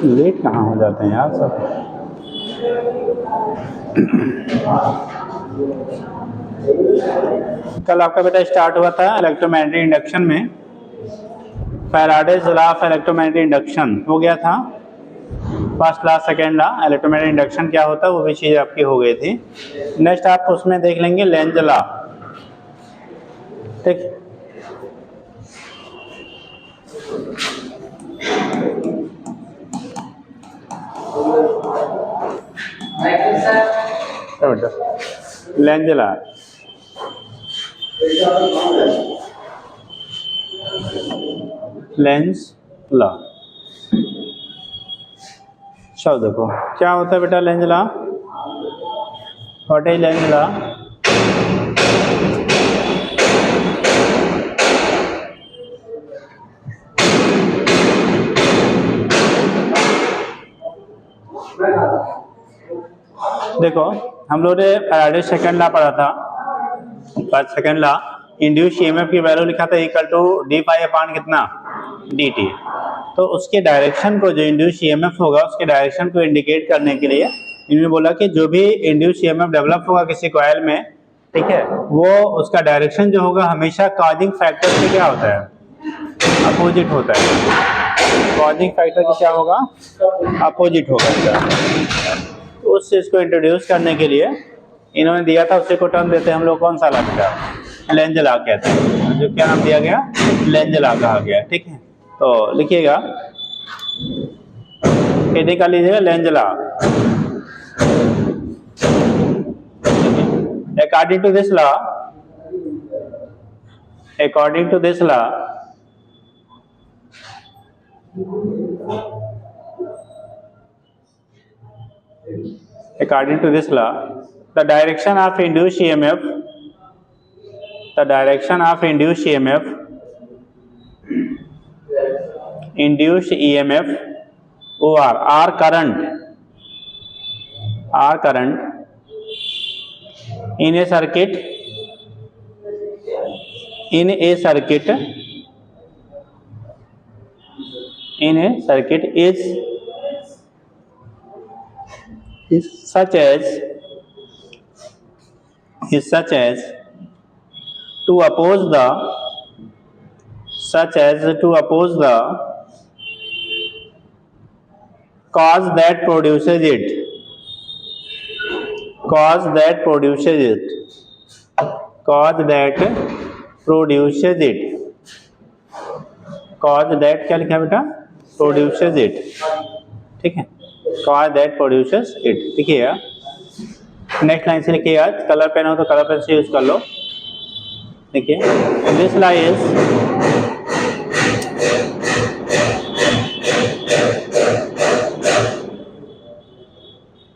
Late कहाँ हो जाते हैं यार सब। कल आपका बेटा स्टार्ट हुआ था इलेक्ट्रोमैग्नेटिक इंडक्शन में, Faraday's law of electromagnetic induction हो गया था। First law second law electromagnetic induction क्या होता है वो भी चीज़ आपकी हो गई थी। नेक्स्ट आप उसमें देख लेंगे लेंज लॉ। ठीक, लेंज लॉ, लेंज लॉ। चलो देखो क्या होता है बेटा Lenz law. What is Lenz law? देखो हम लोग ने फैराडे सेकंड लॉ पढ़ा था। First second law induce EMF की वैल्यू लिखा था इक्वल टू डी पाई अपान कितना dt। तो उसके डायरेक्शन को, जो इंड्यूस ईएमएफ होगा उसके डायरेक्शन को इंडिकेट करने के लिए इन्होंने बोला कि जो भी इंड्यूस ईएमएफ डेवलप होगा किसी कॉइल में, ठीक है, वो उसका डायरेक्शन जो होगा हमेशा कॉजिंग फैक्टर से क्या होता है, अपोजिट होता है। कॉजिंग फैक्टर की क्या होगा, अपोजिट होगा। उस चीज को इंट्रोड्यूस करने के लिए इन्होंने दिया था, उसी को टर्म देते हैं हम लोग कौन सा लॉ बेटा, लेंज लॉ कहते हैं। जो क्या नाम दिया गया, लेंज लॉ कहा गया। ठीक है, तो लिखिएगा, का लीजिएगा Lenz law. According to this law, according to this law, according to this law, the direction of induced EMF, the direction of induced EMF, induced EMF or current in a circuit, in a circuit is such as to oppose the cause that produces it, क्या लिखा बेटा, produces it। ठीक है, cause that produces it। देखिएगा next line से लिखिएगा, colour pen हो तो कलर पेन से यूज कर लो। देखिए दिस लॉ इज,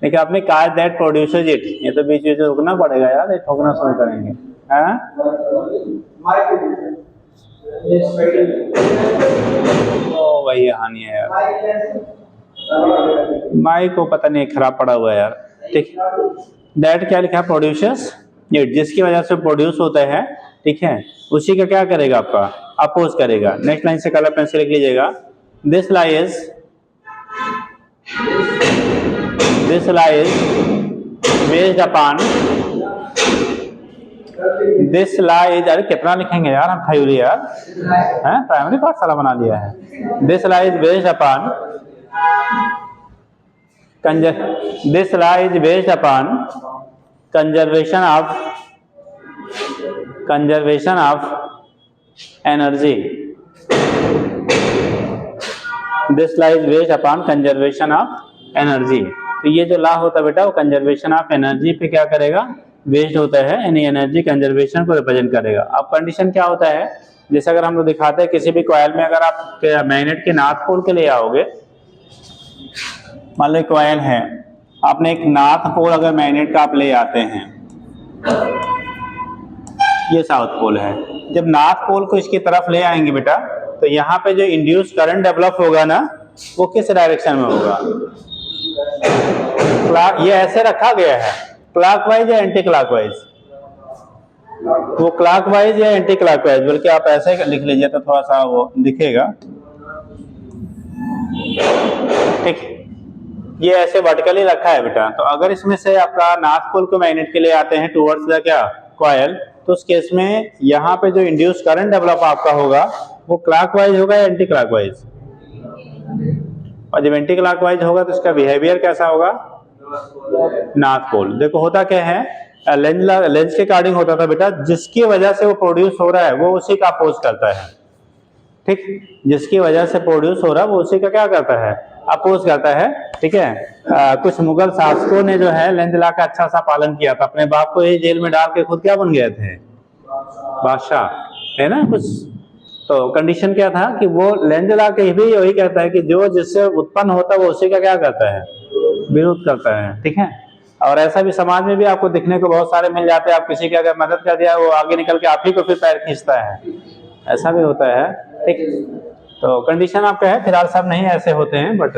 देखिए आपने cause that produces it, ये तो बीच में रुकना पड़ेगा यार, ये ठोकना शुरू करेंगे। हाँ वही हानि है यार, माइक को पता नहीं खराब पड़ा हुआ है यार। ठीक है, दैट क्या लिखा, प्रोड्यूसर्स इट, जिसकी वजह से प्रोड्यूस होता है। ठीक है, उसी का क्या करेगा, आपका अपोज करेगा। नेक्स्ट लाइन से कलर पेन से लिख लीजिएगा, this law is based upon, this law is, अरे कितना लिखेंगे यार हम खयूरी यार, हैं प्राइमरी पाठशाला बना लिया है। This law is based upon conservation of energy. This law is based upon conservation of energy. तो ये जो लॉ होता है बेटा वो कंजर्वेशन ऑफ एनर्जी पे क्या करेगा, बेस्ड होता है, यानी एनर्जी कंजर्वेशन को रिप्रेजेंट करेगा। अब कंडीशन क्या होता है, जैसे अगर हम लोग दिखाते हैं किसी भी कॉइल में, अगर आप मैग्नेट के नॉर्थ पोल के लिए आओगे, मान लो कॉइल है, आपने एक नॉर्थ पोल अगर मैग्नेट का आप ले आते हैं, ये साउथ पोल है, जब नॉर्थ पोल को इसकी तरफ ले आएंगे बेटा, तो यहाँ पे जो इंड्यूस करंट डेवलप होगा ना, वो किस डायरेक्शन में होगा, ये ऐसे रखा गया है, क्लॉकवाइज या एंटी क्लॉकवाइज, वो क्लॉकवाइज या एंटी क्लॉकवाइज, बल्कि आप ऐसे लिख लीजिए तो थोड़ा सा वो दिखेगा। ठीक, ये ऐसे वर्टिकली रखा है बेटा। तो अगर इसमें से आपका नॉर्थ पोल को मैग्नेट के लिए आते हैं टुवर्ड्स द क्या कॉइल, तो उस केस में यहाँ पे जो इंड्यूस करंट डेवलप आपका होगा वो क्लॉकवाइज होगा या एंटी क्लॉकवाइज। और जब एंटी क्लॉकवाइज होगा तो इसका बिहेवियर कैसा होगा, नॉर्थ पोल। देखो होता क्या है, लेंस के अकॉर्डिंग होता था बेटा, जिसकी वजह से वो प्रोड्यूस हो रहा है वो उसी का अपोज करता है। ठीक, जिसकी वजह से प्रोड्यूस हो रहा है वो उसी का क्या करता है, अपोज करता है। ठीक है, कुछ मुगल शासकों ने जो है लेंस लॉ का अच्छा सा पालन किया था, अपने बाप को ही जेल में डाल के खुद क्या बन गए थे, बादशाह, है ना कुछ। तो कंडीशन क्या था कि वो लेंस लॉ के भी यही कहता है कि जो जिससे उत्पन्न होता है वो उसी का क्या करता है, विरोध करता है। ठीक है, और ऐसा भी समाज में भी आपको दिखने को बहुत सारे मिल जाते हैं, आप किसी की अगर मदद कर दिया वो आगे निकल के आप ही को फिर पैर खींचता है, ऐसा भी होता है। ठीक, तो कंडीशन आपका है, फिलहाल सब नहीं ऐसे होते हैं, बट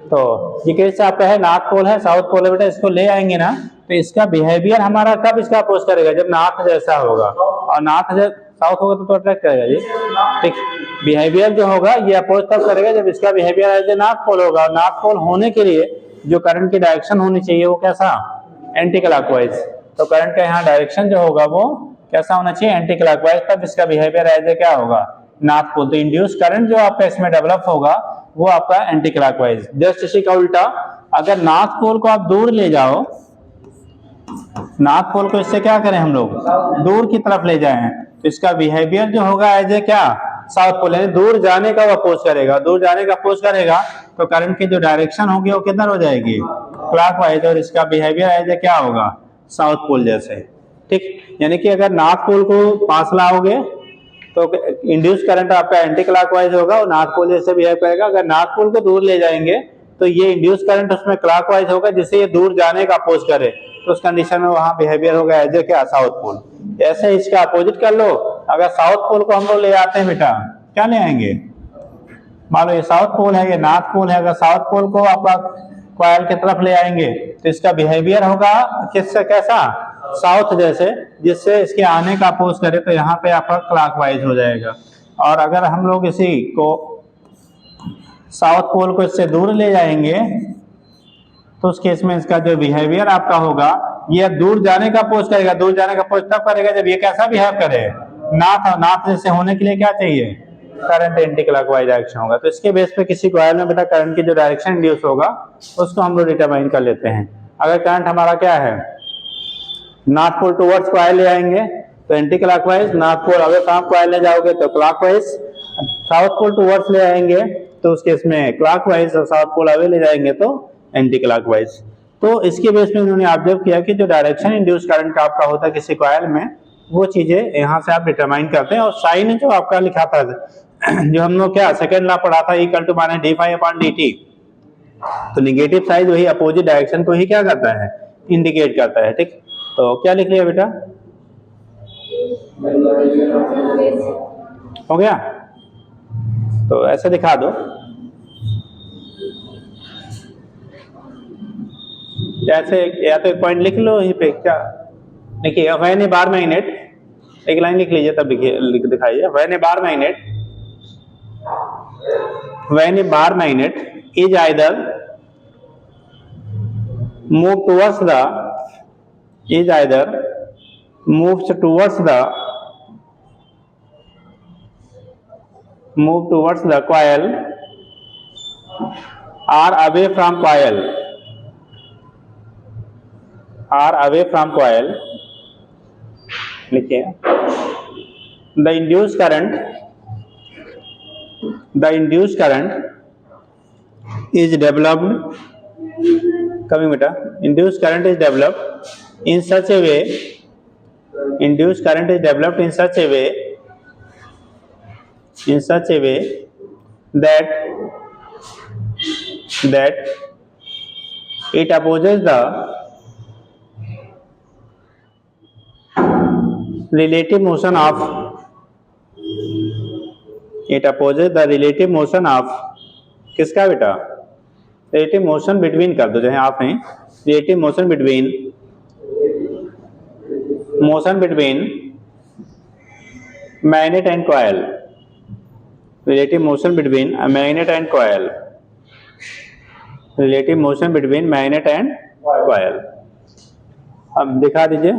तो ये केस आपका है नॉर्थ पोल है, साउथ पोल है बेटा, इसको ले आएंगे ना तो इसका बिहेवियर हमारा कब इसका अपोज करेगा, जब नॉर्थ जैसा होगा, और नॉर्थ जब साउथ होगा तो अट्रैक्ट करेगा जी। ठीक, बिहेवियर जो होगा ये अपोज तब करेगा जब इसका behaviour as a north pole होगा। नॉर्थ पोल होने के लिए जो करंट की डायरेक्शन होनी चाहिए वो कैसा, एंटी क्लॉकवाइज। तो करंट का यहाँ डायरेक्शन जो होगा वो कैसा होना चाहिए, एंटी क्लॉकवाइज, तब इसका बिहेवियर एज ए क्या होगा, नॉर्थ पोल। तो इंड्यूस करंट जो आपका इसमें डेवलप होगा वो आपका एंटी क्लॉकवाइज। जस्ट इसी का उल्टा, अगर नॉर्थ पोल को आप दूर ले जाओ, नॉर्थ पोल को इससे क्या करें हम लोग, दूर की तरफ ले जाएं, तो इसका बिहेवियर जो होगा एज ए क्या, साउथ पोल, यानी दूर जाने का वो अपोज करेगा। दूर जाने का अपोज करेगा तो करंट की जो डायरेक्शन होगी वो किधर हो जाएगी, क्लॉकवाइज, और इसका बिहेवियर एज ए क्या होगा, साउथ पोल जैसे। ठीक, यानी कि अगर नॉर्थ पोल को पास लाओगे तो इंड्यूस करंट आपका एंटी क्लॉकवाइज होगा और नॉर्थ पोल जैसे बिहेव करेगा। अगर नॉर्थ पोल को दूर ले जाएंगे तो ये इंड्यूस करंट उसमें क्लॉकवाइज होगा, जिससे ये दूर जाने का अपोज करे, तो उस कंडीशन में वहां बिहेवियर होगा एज ए क्या, साउथ पोल। ऐसे इसका अपोजिट कर लो, अगर साउथ पोल को हम लोग ले आते हैं बेटा, क्या ले आएंगे, मान लो ये साउथ पोल है, ये नॉर्थ पोल है, अगर साउथ पोल को आप कॉइल की तरफ ले आएंगे तो इसका बिहेवियर होगा किससे, कैसा, साउथ जैसे, जिससे इसके आने का अपोज करे, तो यहाँ पे आपका क्लॉकवाइज हो जाएगा। और अगर हम लोग इसी को साउथ पोल को इससे दूर ले जाएंगे तो उस केस में इसका जो बिहेवियर आपका होगा ये दूर जाने का अपोज करेगा। दूर जाने का अपोज तब करेगा जब ये कैसा बिहेव करे, नॉर्थ, नॉर्थ जैसे होने के लिए क्या चाहिए, करंट एंटी क्लॉकवाइज डायरेक्शन होगा। तो इसके बेस पे किसी कॉइल में बेटा करंट की जो डायरेक्शन इंड्यूस होगा उसको हम लोग डिटरमाइन कर लेते हैं। अगर करंट हमारा क्या है, नॉर्थ पोल टुवर्ड्स कॉइल ले आएंगे तो anti clockwise, north pole away from coil ले जाओगे तो क्लॉकवाइज, साउथ पोल टुवर्ड्स ले आएंगे तो उस केस में क्लॉकवाइज, और साउथ पोल अवे ले जाएंगे तो एंटी क्लॉकवाइज। तो इसके बेस पे उन्होंने ऑब्जर्व किया कि जो डायरेक्शन इंड्यूस करंट का आपका होता है किसी कॉइल में, वो चीजें यहाँ से आप डिटरमाइन करते हैं। और साइन जो आपका लिखा था, जो हम लोग क्या सेकंड लॉ पढ़ा था, equal to minus D phi upon D T, तो निगेटिव साइड वही अपोजिट डायरेक्शन को ही क्या करता है, इंडिकेट करता है। ठीक, तो क्या लिख लिया बेटा, हो गया, तो ऐसे दिखा दो, जैसे या तो एक पॉइंट लिख लो यहीं पे, क्या देखिए, व्हेन ए बार मैग्नेट, एक लाइन लिख लीजिए तब लिख दिखाइए, when A bar magnet, when A bar magnet is either move towards the, is either moves towards the coil or away from coil, लिखिए, the induced current is developed, coming beta, induced current is developed in such a way, that it opposes the relative motion of, किसका बेटा, relative motion between कर दो, जहाँ आप हैं, relative motion between motion between magnet and coil, relative motion between a magnet and coil, relative motion between magnet and coil. अब दिखा दीजिए।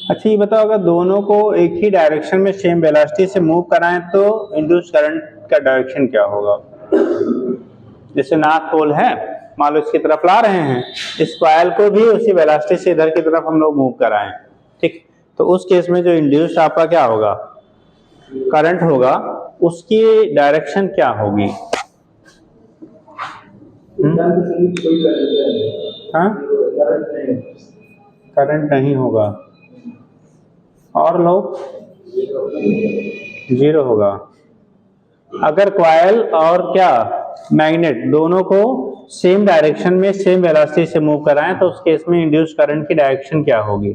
अच्छा ये बताओ, अगर दोनों को एक ही डायरेक्शन में सेम वेलोसिटी से मूव कराएं तो इंड्यूस करंट का डायरेक्शन क्या होगा? जैसे नॉर्थ पोल है, मान लो इसकी तरफ ला रहे हैं, इस कॉइल को भी उसी वेलोसिटी से इधर की तरफ हम लोग मूव कराएं, ठीक, तो उस केस में जो इंड्यूस आपका क्या होगा, करंट होगा, उसकी डायरेक्शन क्या होगी? हाँ, करंट नहीं होगा। और लोग जीरो होगा। अगर कॉइल और क्या मैग्नेट दोनों को सेम डायरेक्शन में सेम वेलोसिटी से मूव कराएं तो उस केस में इंड्यूस करंट की डायरेक्शन क्या होगी?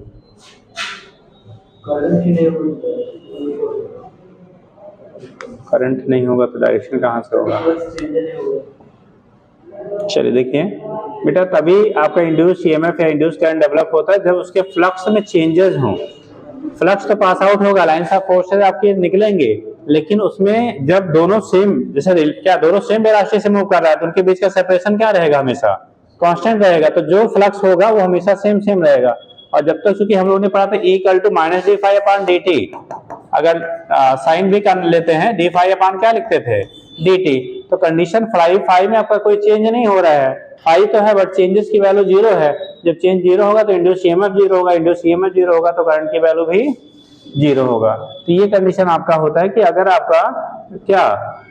करंट नहीं होगा तो डायरेक्शन कहाँ से होगा? चलिए देखिए बेटा, तभी आपका इंड्यूस ईएमएफ या इंड्यूस करंट डेवलप होता है जब उसके फ्लक्स में चेंजेस हों। फ्लक्स तो पास आउट होगा, लाइंस ऑफ फोर्सेज आपके निकलेंगे, लेकिन उसमें जब दोनों सेम, जैसे क्या दोनों सेम वेलोसिटी से मूव कर रहा है तो उनके बीच का सेपरेशन क्या रहेगा? हमेशा कांस्टेंट रहेगा। तो जो फ्लक्स होगा वो हमेशा सेम सेम रहेगा। और जब तक चूंकि हम लोगों ने पढ़ा था E = -d∅/dt, अगर साइन भी कर लेते हैं, d∅/ क्या लिखते थे? dt। तो कंडीशन फाई में आपका कोई चेंज नहीं हो रहा है, फाई तो है बट चेंजेस की वैल्यू जीरो है। जब चेंज जीरो होगा तो इंड्यूस ईएमएफ जीरो होगा, इंड्यूस ईएमएफ जीरो होगा तो करंट की वैल्यू भी जीरो होगा। तो ये कंडीशन आपका होता है कि अगर आपका क्या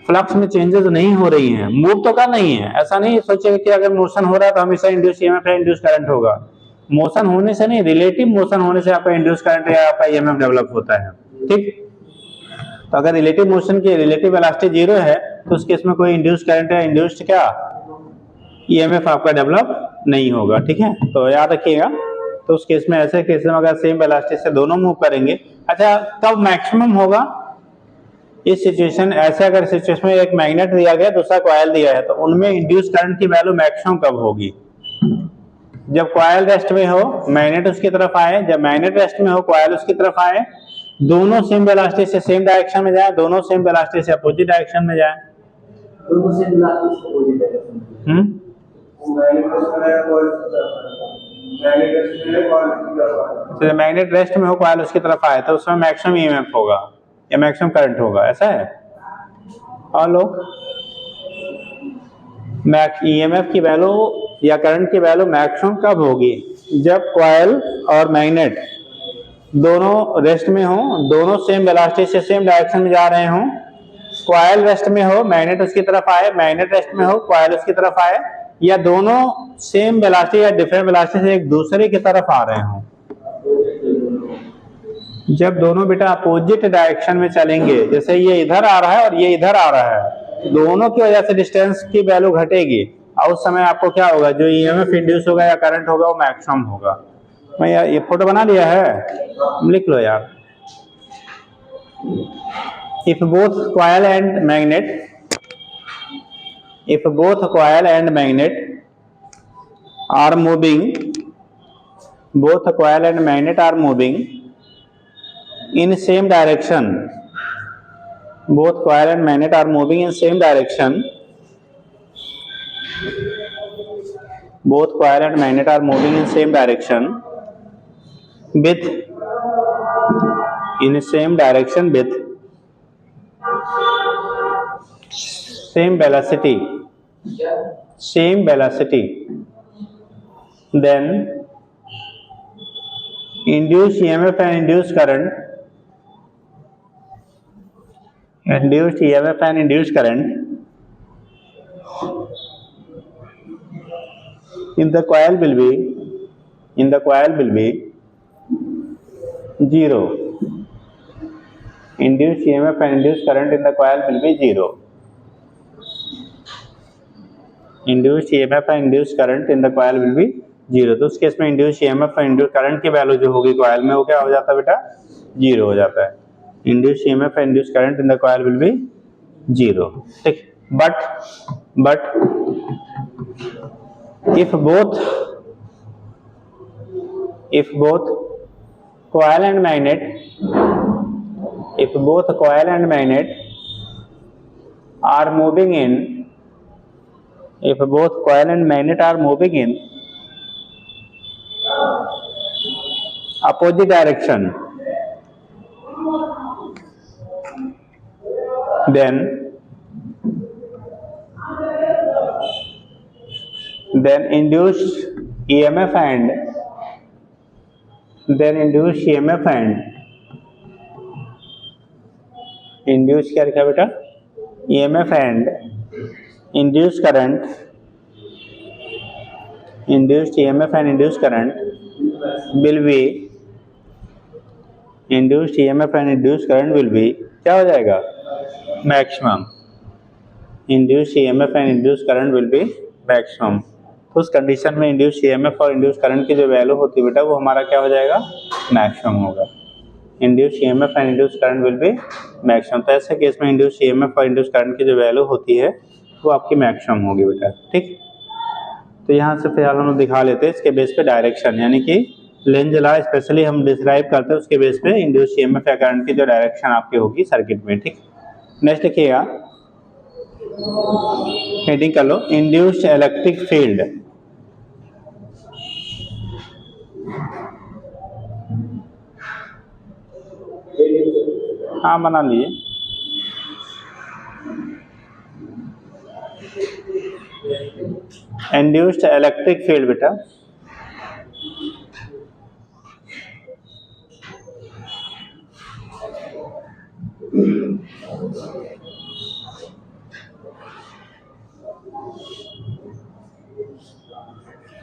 फ्लक्स में चेंजेस नहीं हो रही हैं, मूव तो कर नहीं है, ऐसा नहीं सोचेगा कि अगर मोशन हो रहा है तो हमेशा इंड्यूस ईएमएफ या इंड्यूस करंट होगा। मोशन होने से नहीं, रिलेटिव मोशन होने से आपका इंड्यूस करंट या आपका ईएमएफ डेवलप होता है, ठीक। तो अगर रिलेटिव मोशन की रिलेटिव वेलोसिटी जीरो है तो उस केस में कोई इंड्यूस करंट या इंड्यूस्ड क्या ईएमएफ आपका डेवलप नहीं होगा, ठीक है। तो याद रखिएगा। तो उस केस में, ऐसे केस में अगर सेम वेलोसिटी से दोनों मूव करेंगे, अच्छा कब मैक्सिमम होगा इस सिचुएशन? ऐसे अगर सिचुएशन में एक मैग्नेट दिया गया, दूसरा कॉइल दिया है, तो उनमें इंड्यूस करंट की वैल्यू मैक्सिमम कब होगी? जब कॉइल रेस्ट में हो, मैग्नेट उसकी तरफ आए, जब मैग्नेट रेस्ट में हो, कॉइल उसकी तरफ आए, दोनों सेम वेलोसिटी से सेम डायरेक्शन में जाए, दोनों सेम वेलोसिटी से अपोजिट डायरेक्शन में जाए। दोनों सेम वेलोसिटी से अपोजिट डायरेक्शन। मैग्नेट रेस्ट में हो, कॉइल उसकी तरफ आए, तो उसमें मैक्सिमम ईएमएफ होगा या मैक्सिमम करंट होगा, ऐसा है। और लोग ईएमएफ की वैल्यू या करंट की वैल्यू मैक्सिमम कब होगी? जब कॉइल और मैग्नेट दोनों रेस्ट में हो, दोनों सेम वेलोसिटी से सेम डायरेक्शन में जा रहे हों, कॉइल रेस्ट में हो, मैग्नेट उसकी तरफ आए, मैग्नेट रेस्ट में हो, कॉइल उसकी तरफ आए, या दोनों सेम वेलोसिटी या डिफरेंट वेलोसिटी से एक दूसरे की तरफ आ रहे हों। जब दोनों बेटा अपोजिट डायरेक्शन में चलेंगे, जैसे ये इधर आ रहा है और ये इधर आ रहा है, दोनों की वजह से डिस्टेंस की वैल्यू घटेगी और उस समय आपको क्या होगा? जो ईएमएफ इंड्यूस होगा या करंट होगा वो मैक्सिमम होगा। मैं यार ये फोटो बना लिया है, लिख लो यार। If both coil and magnet are moving, both coil and magnet are moving in same direction, both coil and magnet are moving in same direction, both coil and magnet are moving in same direction with in same direction with same velocity, then induced EMF and induced current, induced EMF and induced current in the coil will be 0. Induced EMF and induced current in the coil will be 0. Induced EMF and induced current in the coil will be 0. तो उस case में induced EMF और induced current की value जो होगी coil में वो क्या हो जाता है बेटा, 0 हो जाता है. Induced EMF and induced current in the coil will be 0. ठीक. But if both coil and magnet are moving in opposite direction, then induced EMF and induced क्या लिखा बेटा, EMF and induced current will be क्या हो जाएगा, maximum. Induced EMF and induced current will be maximum. तो उस condition में induce EMF और इंड्यूस करंट की जो वैल्यू होती है बेटा वो हमारा क्या हो जाएगा, मैक्सिमम होगा. Induce EMF and induce current will be maximum. तो ऐसे केस में इंड्यूस EMF और इंड्यूस करंट की जो वैल्यू होती है वो आपकी मैक्सिमम होगी बेटा. ठीक. तो यहाँ से फिलहाल हम दिखा लेते हैं इसके बेस पे डायरेक्शन, यानी कि लेंज लॉ स्पेशली हम डिस्क्राइब करते हैं उसके बेस पे इंड्यूस EMF या करंट की जो डायरेक्शन आपकी होगी सर्किट में. ठीक. नेक्स्ट लिखिएगा, हेडिंग कर लो, इंड्यूस्ड इलेक्ट्रिक फील्ड. हाँ बना लिए. इंड्यूस्ड इलेक्ट्रिक फील्ड बेटा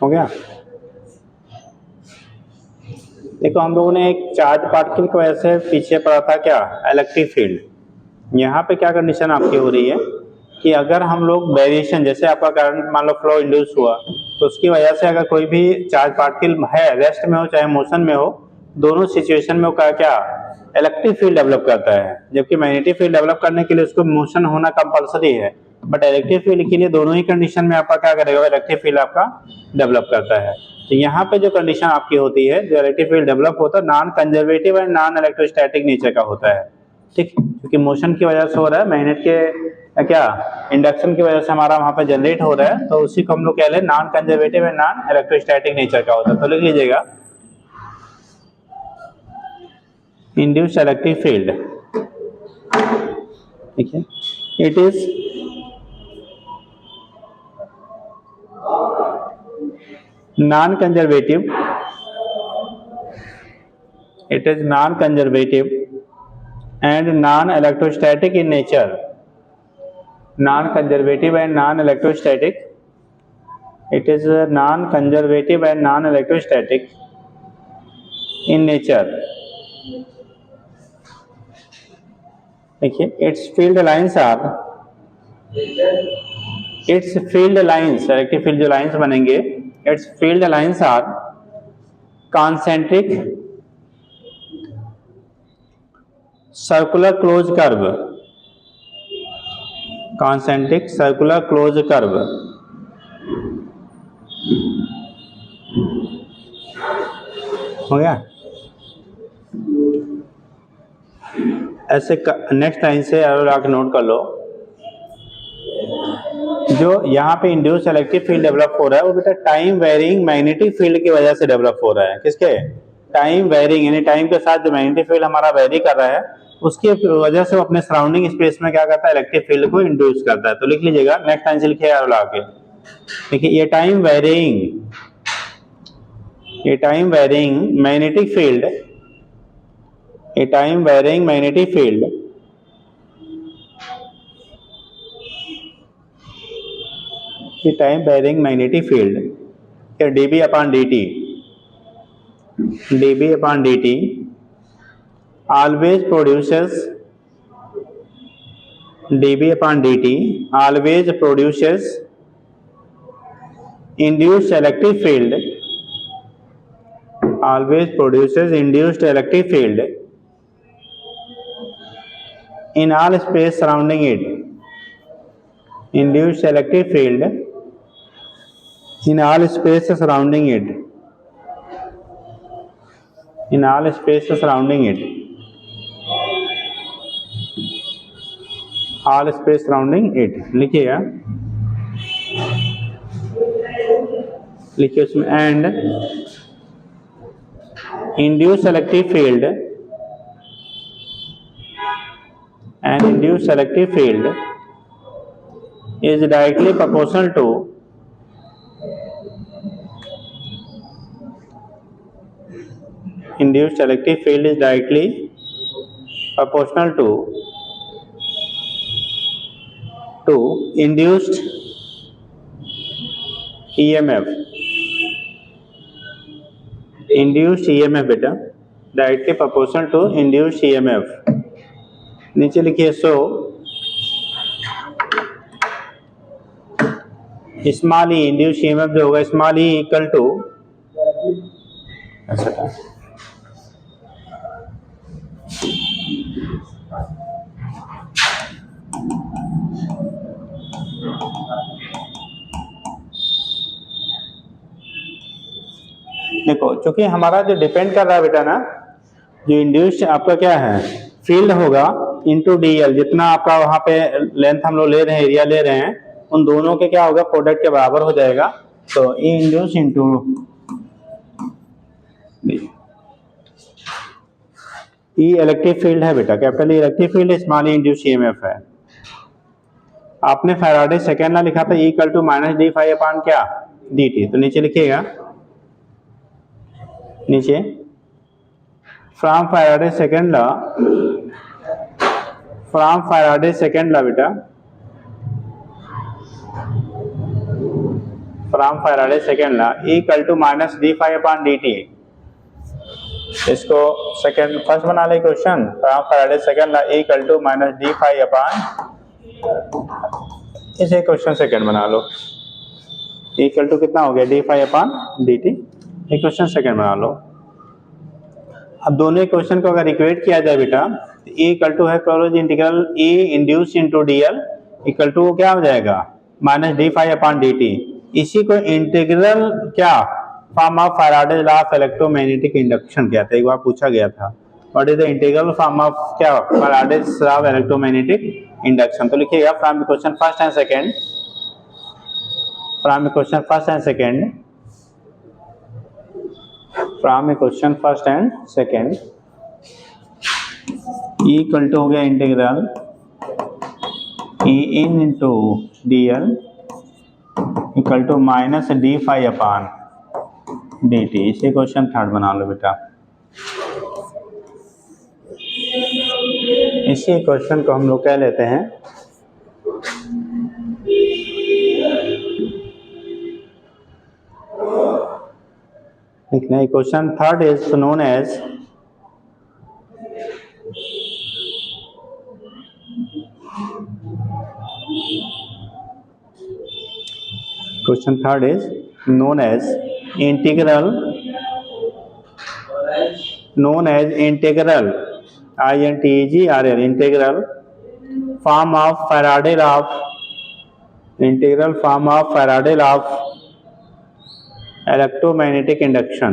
हो गया. देखो हम लोगों ने एक चार्ज पार्टिकल की वजह से पीछे पड़ा था क्या, इलेक्ट्रिक फील्ड. यहाँ पे क्या कंडीशन आपकी हो रही है कि अगर हम लोग वेरिएशन, जैसे आपका करंट मान लो फ्लो इंड्यूस हुआ तो उसकी वजह से अगर कोई भी चार्ज पार्टिकल है रेस्ट में हो चाहे मोशन में हो, दोनों सिचुएशन में वो क्या इलेक्ट्रिक फील्ड डेवलप करता है. जबकि मैग्नेटिक फील्ड डेवलप करने के लिए उसको मोशन होना कंपलसरी है, बट इलेक्ट्रिक फील्ड के लिए दोनों ही कंडीशन में आपका क्या करेगा, इलेक्ट्रिक फील्ड आपका डेवलप करता है. तो यहाँ पे जो कंडीशन आपकी होती है, जो इलेक्ट्रिक फील्ड डेवलप होता है non conservative and non electrostatic nature का होता है. ठीक. क्योंकि मोशन की वजह से हो रहा है, मैग्नेट के क्या इंडक्शन की वजह से हमारा वहां पे जनरेट हो रहा है, तो उसी को हम लोग कह ले non conservative and non electrostatic nature का होता है. तो लिख लीजिएगा, इंड्यूस्ड इलेक्ट्रिक फील्ड. ठीक है, it is non conservative and non-electrostatic in nature. Non-conservative and non-electrostatic. It is non-conservative and non-electrostatic in nature. देखिए, its field lines, electric field जो लाइंस बनेंगे, its field lines are concentric circular close curve. Concentric circular close curve. हो गया. ऐसे next line से आके note कर लो, जो यहाँ पे इंड्यूस इलेक्ट्रिक फील्ड डेवलप हो रहा है वो बेटा टाइम वेरिंग मैग्नेटिक फील्ड की वजह से डेवलप हो रहा है. किसके, टाइम वेरिंग, यानी टाइम के साथ जो मैग्नेटिक फील्ड हमारा वेरी कर रहा है उसकी वजह से वो अपने सराउंडिंग स्पेस में क्या करता है, इलेक्ट्रिक फील्ड को इंड्यूस करता है. तो लिख लीजिएगा, नेक्स्ट लाइन से लिखिए आगे. देखिए, ये टाइम वेरिंग मैग्नेटिक फील्ड कि टाइम वेरिंग मैग्नेटिक फील्ड या dB upon dt always produces induced electric field in all space surrounding it. Induced electric field in all space surrounding it. लिखिएगा, लिखिए उसमें and induced electric field is directly proportional to induced electric field is directly proportional to induced EMF. induced EMF बेटा, directly proportional to induced EMF. नीचे लिखिए so small e induced EMF जो होगा small E equal to देखो, चूंकि हमारा जो depend कर रहा है बेटा ना, जो इंड्यूस्ड आपका क्या है फील्ड होगा इनटू डीएल, जितना आपका वहां पे लेंथ हम लोग ले रहे हैं, एरिया ले रहे हैं, उन दोनों के क्या होगा प्रोडक्ट के बराबर हो जाएगा. तो e induce into e electric field है बेटा, capital electric field, small e induce EMF है. आपने फैराडे सेकेंड लॉ लिखा था equal to minus D phi upon क्या डी टी. तो नीचे लिखिएगा, नीचे फ्रॉम फैराडे सेकेंड लॉ बेटा, from Faraday second law equal to minus D phi upon D t. इसको सेकेंड फर्स्ट बना ले question, from Faraday second law equal to minus D phi upon, इसे question second बना लो, equal to कितना हो गया d phi upon D t. Equation second बना लो. अब दोनों इक्वेशन को अगर इक्वेट किया जाए बेटा, ए इक्वल टू है close integral E induced into DL equal to क्या हो जाएगा minus D phi upon D T. इसी को इंटीग्रल क्या form of Faraday law of electromagnetic induction क्या था, एक बार पूछा गया था. What is the integral form of क्या Faraday law of electromagnetic induction. तो लिखिएगा from equation first and second, from equation first and second equal to हो गया integral E in into D L equal to minus D phi upon D t. इसे question third बना लो बेटा. इसी question को हम लोग कह लेते हैं question third is known as question third is known as integral INTEGRAL integral form of Faraday law of electromagnetic induction.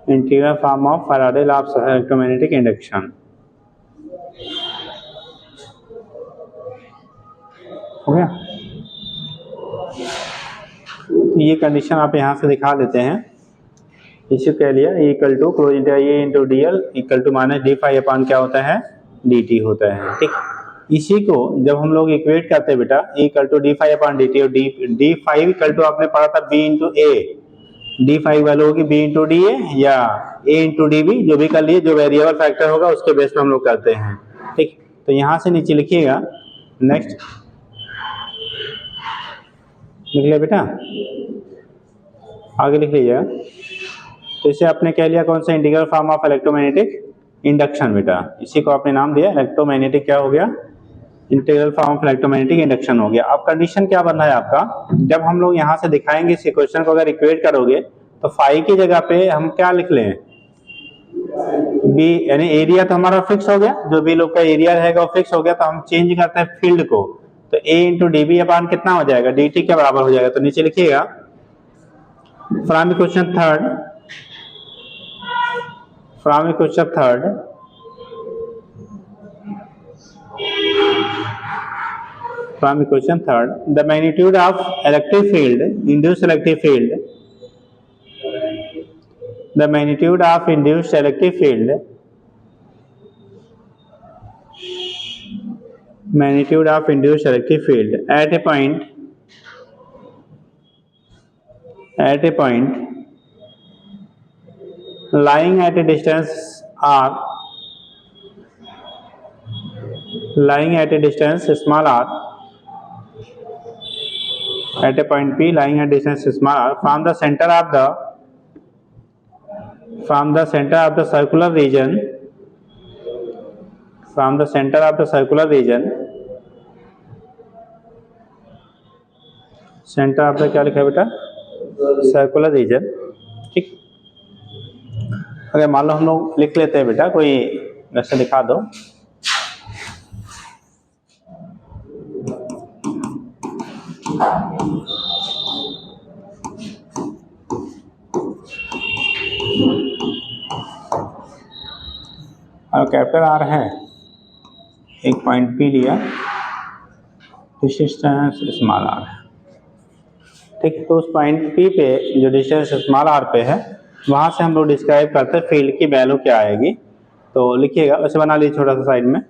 Integral form of Faraday law of electromagnetic induction. हो गया. ये कंडीशन आप यहां से दिखा देते हैं. इसे कह लिया equal to close into D L equal to minus D phi upon क्या होता है डी टी होता है. ठीक, इसी को जब हम लोग इक्वेट करते हैं बेटा equal to D phi upon D T, और डी फाई इक्वल टू आपने पढ़ा था b into a, d5 value होगी b इंटू डी ए या a इंटू डी बी, जो भी कर लिए, जो वेरिएबल फैक्टर होगा उसके बेस पे हम लोग करते हैं। ठीक, तो यहां से नीचे लिखिएगा। नेक्स्ट लिख लिया बेटा, आगे लिख लीजिएगा। तो इसे आपने कह लिया कौन सा, integral form of electromagnetic induction बेटा, इसी को आपने नाम दिया इलेक्ट्रोमैग्नेटिक, क्या हो गया, integral form of electromagnetic induction हो गया। अब कंडीशन क्या बन रहा है आपका, जब हम लोग यहाँ से दिखाएंगे इस इक्वेशन को, अगर इक्वेट करोगे तो फाई की जगह पे हम क्या लिख लें, बी, यानी एरिया तो हमारा फिक्स हो गया, जो भी लोग का एरिया रहेगा वो फिक्स हो गया, तो हम चेंज करते हैं फील्ड को, तो ए इंटू डी बी अपान कितना हो जाएगा, डी टी के बराबर हो जाएगा। तो नीचे लिखिएगा from equation third, from equation third from equation third, the magnitude of electric field, induced electric field, the magnitude of induced electric field, magnitude of induced electric field at a point lying at a distance r, lying at a distance small r, at a point P lying at distance small r from the center of the circular region, from the center of the circular region, center of the क्या लिखा है बेटा, circular region. ठीक, अगर मान लो हम लोग लिख लेते हैं बेटा, कोई ऐसे दिखा दो, और कैपिटल आर है, एक पॉइंट पी लिया, डिस्टेंस स्मॉल आर है। ठीक, तो उस पॉइंट पी पे जो डिस्टेंस स्मॉल आर पे है, वहां से हम लोग डिस्क्राइब करते हैं फील्ड की वैल्यू क्या आएगी। तो लिखिएगा, वैसे बना लीजिए छोटा सा साइड में।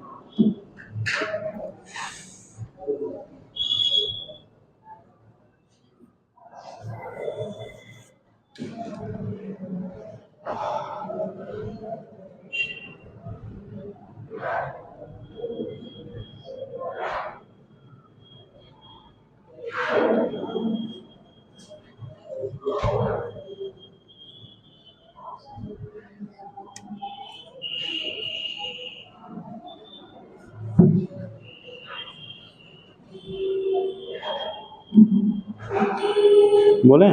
बोले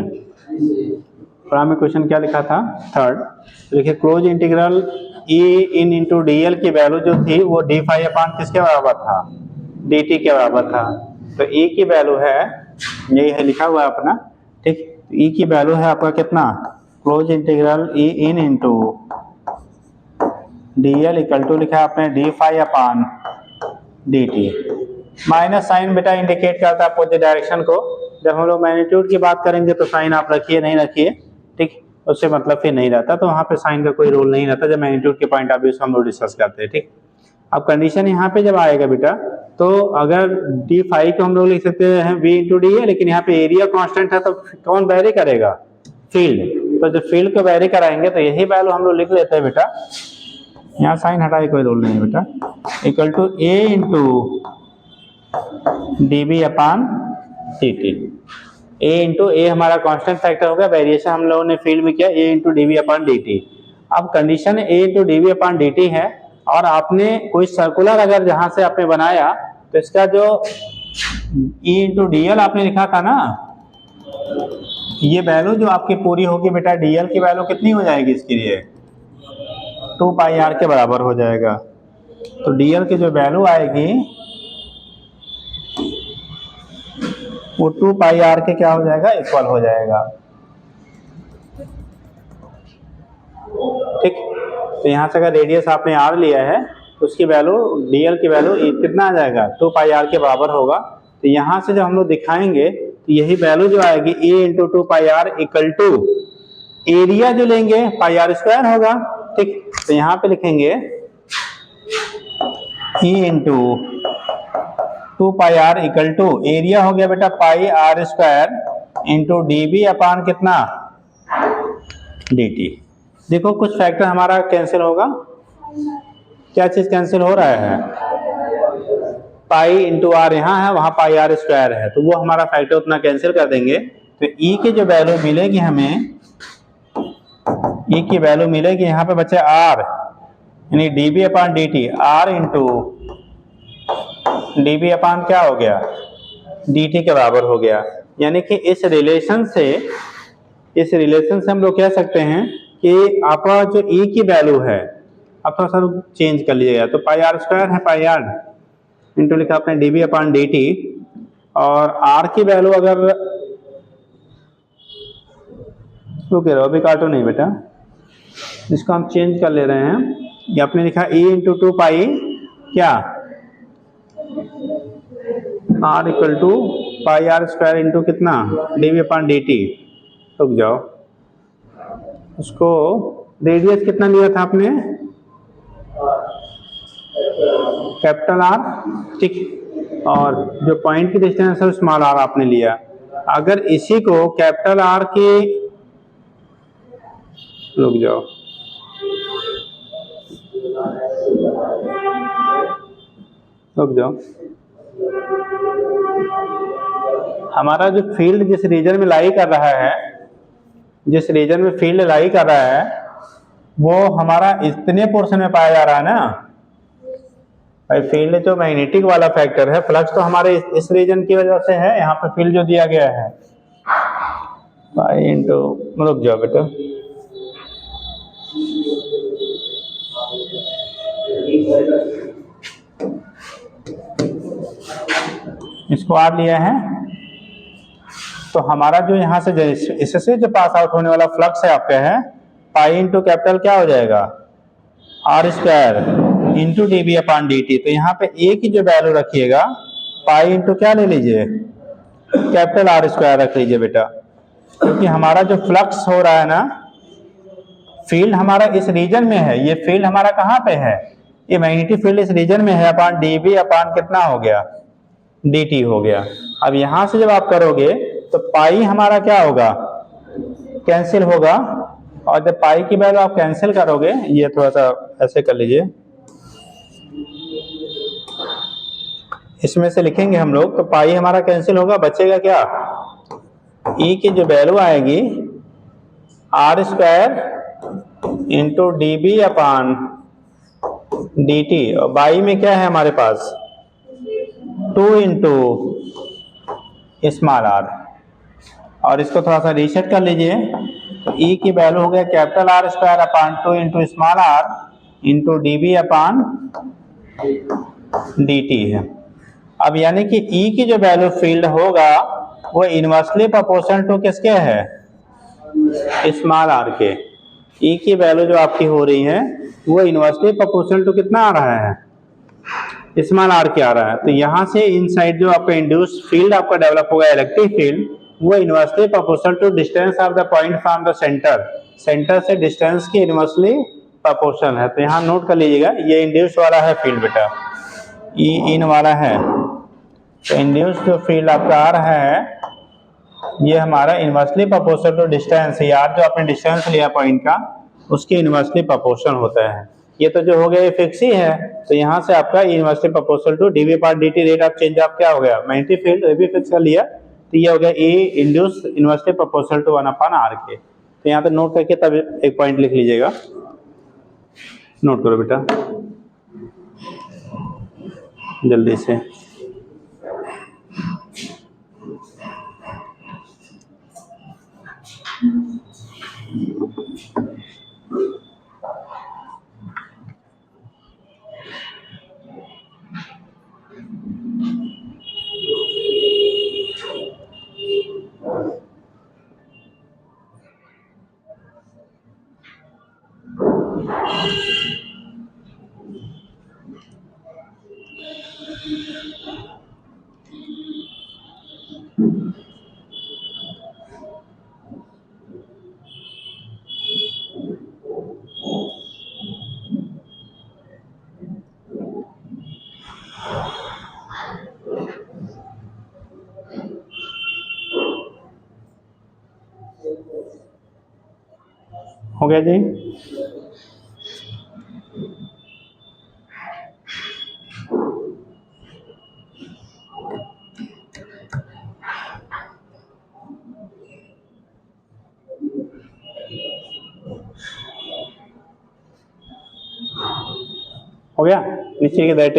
फ्रॉम इक्वेशन क्या लिखा था थर्ड, देखिए close integral E in into D L की वैल्यू जो थी वो डी फाई अपान किसके बराबर था, डी टी के बराबर था। तो ई की वैल्यू है, यही है लिखा हुआ है अपना। ठीक, ई की वैल्यू है आपका कितना, close integral E in into D L equal to लिखा है आपने D phi upon D T. Minus sign बेटा इंडिकेट करता है अपोजिट डायरेक्शन को। जब हम लोग मैग्नीट्यूड की बात करेंगे तो साइन आप रखिए नहीं रखिए, ठीक, उससे मतलब फिर नहीं रहता, तो वहाँ पे साइन का कोई रोल नहीं रहता जब मैग्नीट्यूड के पॉइंट ऑफ व्यू से हम लोग डिस्कस करते हैं। ठीक, अब कंडीशन यहाँ पे जब आएगा बेटा, तो अगर डी फाई को हम लोग लिख सकते हैं वी इंटू डी है, लेकिन यहाँ पे एरिया कांस्टेंट है, तो कौन वेरी करेगा, फील्ड। तो जब फील्ड को वेरी कराएंगे तो यही वैल्यू हम लोग लिख लेते हैं बेटा, यहाँ साइन हटाए कोई रोल नहीं बेटा, equal to A into D B upon T T. A into A हमारा कांस्टेंट फैक्टर होगा, वेरिएशन हम लोगों ने फील्ड में किया, ए into D B upon D T. अब कंडीशन ए into D B upon D T है, और आपने कोई सर्कुलर अगर जहां से आपने बनाया तो इसका जो ई इंटू डी एल आपने लिखा था ना, ये वैल्यू जो आपकी पूरी होगी बेटा, डी एल की वैल्यू कितनी हो जाएगी इसके लिए, 2 पाई आर के बराबर हो जाएगा। तो डी एल की जो वैल्यू आएगी वो 2 पाई आर के क्या हो जाएगा, इक्वल हो जाएगा। ठीक, तो यहाँ से अगर रेडियस आपने आर लिया है तो उसकी वैल्यू डीएल की वैल्यू कितना आ जाएगा, 2 पाई आर के बराबर होगा। तो यहाँ से जब हम लोग दिखाएंगे तो यही वैल्यू जो आएगी E into 2 pi R equal to area जो लेंगे पाई आर स्क्वायर होगा। ठीक, तो यहाँ पे लिखेंगे E into 2 pi R equal to area हो गया बेटा pi R square into D B upon कितना dt। देखो कुछ फैक्टर हमारा कैंसिल होगा, क्या चीज कैंसिल हो रहा है, पाई इंटू आर यहाँ है, वहां पाई आर स्क्वायर है, तो वो हमारा फैक्टर उतना कैंसिल कर देंगे। तो ई की जो वैल्यू मिलेगी हमें, ई की वैल्यू मिलेगी यहाँ पे बच्चे आर, यानी D B upon D T, R into D B upon क्या हो गया, डी टी के बराबर हो गया। यानी कि इस रिलेशन से हम लोग कह सकते हैं कि आपका जो ई की वैल्यू है, आप थोड़ा सा चेंज कर लीजिएगा, तो पाई आर स्क्वायर है, पाई आर इंटू लिखा आपने D B upon D T, और आर की वैल्यू अगर रुके रहो, अभी काटो नहीं बेटा, इसको हम चेंज कर ले रहे हैं। ये आपने लिखा e इंटू टू पाई क्या, R equal to pi R square into कितना, D B upon D T. रुक जाओ, उसको रेडियस कितना लिया था आपने, कैपिटल आर, ठीक, और जो पॉइंट की डिस्टेंस है स्मॉल आर आपने लिया। अगर इसी को कैपिटल आर की, रुक जाओ, हमारा जो फील्ड जिस रीजन में लाई कर रहा है, जिस रीजन में फील्ड लाई कर रहा है, वो हमारा इतने पोर्शन में पाया जा रहा है ना भाई। फील्ड जो मैग्नेटिक वाला फैक्टर है, फ्लक्स तो हमारे इस रीजन की वजह से है, यहाँ पे फील्ड जो दिया गया है पाई इंटू, रुक जाओ बेटा, इसको आर लिया है, तो हमारा जो यहाँ से इससे जो पास आउट होने वाला फ्लक्स है आपका है पाई इंटू कैपिटल क्या हो जाएगा, R square into D B upon D T. तो यहाँ पे ए की जो वैल्यू रखिएगा, पाई इंटू क्या ले लीजिए, कैपिटल आर स्क्वायर रख लीजिए बेटा, क्योंकि हमारा जो फ्लक्स हो रहा है ना, फील्ड हमारा इस रीजन में है, ये फील्ड हमारा कहाँ पे है, ये मैग्नेटिक फील्ड इस रीजन में है, अपान डी बी अपान कितना हो गया, डी टी हो गया। अब यहां से जब आप करोगे तो पाई हमारा क्या होगा, कैंसिल होगा, और जब पाई की वैल्यू आप कैंसिल करोगे, ये थोड़ा सा ऐसे कर लीजिए, इसमें से लिखेंगे हम लोग, तो पाई हमारा कैंसिल होगा, बचेगा क्या, ई की जो वैल्यू आएगी R square into D B upon D T, और बाई में क्या है हमारे पास 2 इंटू स्मॉल आर, और इसको थोड़ा सा रीसेट कर लीजिए, तो ई की वैल्यू हो गया capital R square upon 2 into small R into D B upon D T है। अब यानी कि ई की जो वैल्यू फील्ड होगा वो इनवर्सली प्रोपोर्शनल टू किसके है, स्मॉल आर के। ई की वैल्यू जो आपकी हो रही है वो इनवर्सली प्रोपोर्शनल टू कितना आ रहा है, स्मॉल आर के आ रहा है। तो यहाँ से इनसाइड जो आपका इंड्यूस फील्ड आपका डेवलप होगा, इलेक्ट्रिक फील्ड, वो inversely proportional to distance of the point from the centre, centre से डिस्टेंस की इनवर्सली प्रोपोर्शनल है। तो यहाँ नोट कर लीजिएगा, ये इंड्यूस वाला है फील्ड बेटा, ई इन वाला है, तो इंड्यूस जो फील्ड आपका आ रहा है ये हमारा इनवर्सली प्रोपोर्शनल टू डिस्टेंस, यार जो आपने डिस्टेंस लिया पॉइंट का उसके इनवर्सली प्रोपोर्शनल होता है। ये तो जो हो गया ये फिक्स ही है, तो यहाँ से आपका inversely proportional to D V per D T, rate of change of क्या हो गया, मैग्नेटिक फील्ड, ये भी फिक्स कर लिया, तो ये हो गया E induced inversely proportional to 1 upon R के। तो यहाँ पे नोट करके तब एक पॉइंट लिख लीजिएगा, नोट करो बेटा जल्दी से। गया जी। हो गया नीचे के, that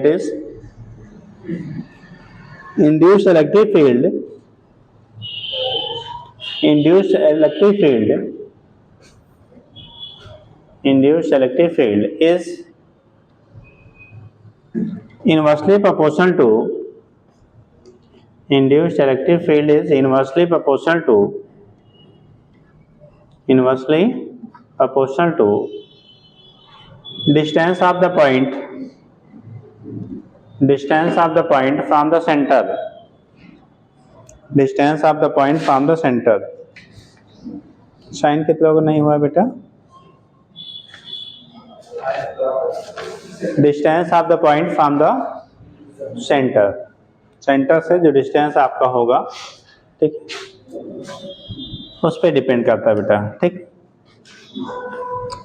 is induced electric field is inversely proportional to distance of the point from the center। Sign कितने लोगों नहीं हुआ बेटा? Distance of the point from the centre से जो डिस्टेंस आपका होगा, ठीक, उस पर डिपेंड करता है बेटा, ठीक।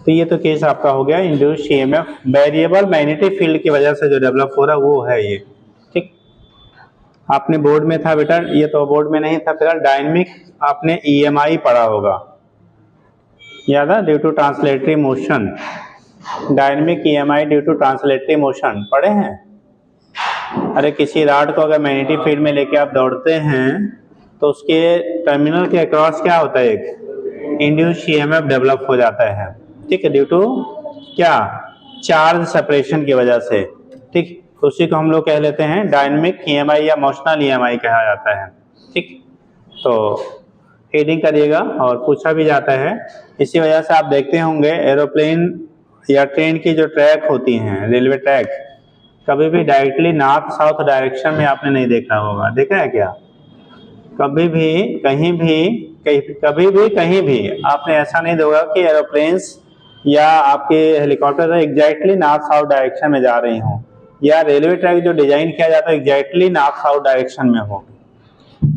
तो ये तो केस आपका हो गया induced EMF variable magnetic field की वजह से जो डेवलप हो रहा है वो है ये, ठीक। आपने बोर्ड में था बेटा, ये तो बोर्ड में नहीं था, फिलहाल डायनेमिक आपने ईएमआई पढ़ा होगा, याद है? Due to translatory motion, dynamic EMI due to translatory motion पढ़े हैं? अरे किसी रॉड को अगर मैग्नेटिक फील्ड में लेके आप दौड़ते हैं तो उसके टर्मिनल के अक्रॉस क्या होता है? एक इंड्यूस्ड ईएमएफ डेवलप हो जाता है, ठीक है, ड्यू टू क्या? चार्ज सेपरेशन की वजह से, ठीक। उसी को हम लोग कह लेते हैं डायनेमिक ईएमआई या मोशनल ईएमआई कहा जाता है, ठीक। तो हेडिंग करिएगा और पूछा भी जाता है। इसी वजह से आप देखते होंगे एरोप्लेन या ट्रेन की जो ट्रैक होती हैं, रेलवे ट्रैक, कभी भी डायरेक्टली नॉर्थ साउथ डायरेक्शन में आपने नहीं देखा होगा, देखा है क्या? कभी भी कहीं भी आपने ऐसा नहीं देखा कि एरोप्लेन्स या आपके helicopter exactly north south direction में जा रही हों, या रेलवे ट्रैक जो डिजाइन किया जाता है एग्जैक्टली नॉर्थ साउथ डायरेक्शन में हो,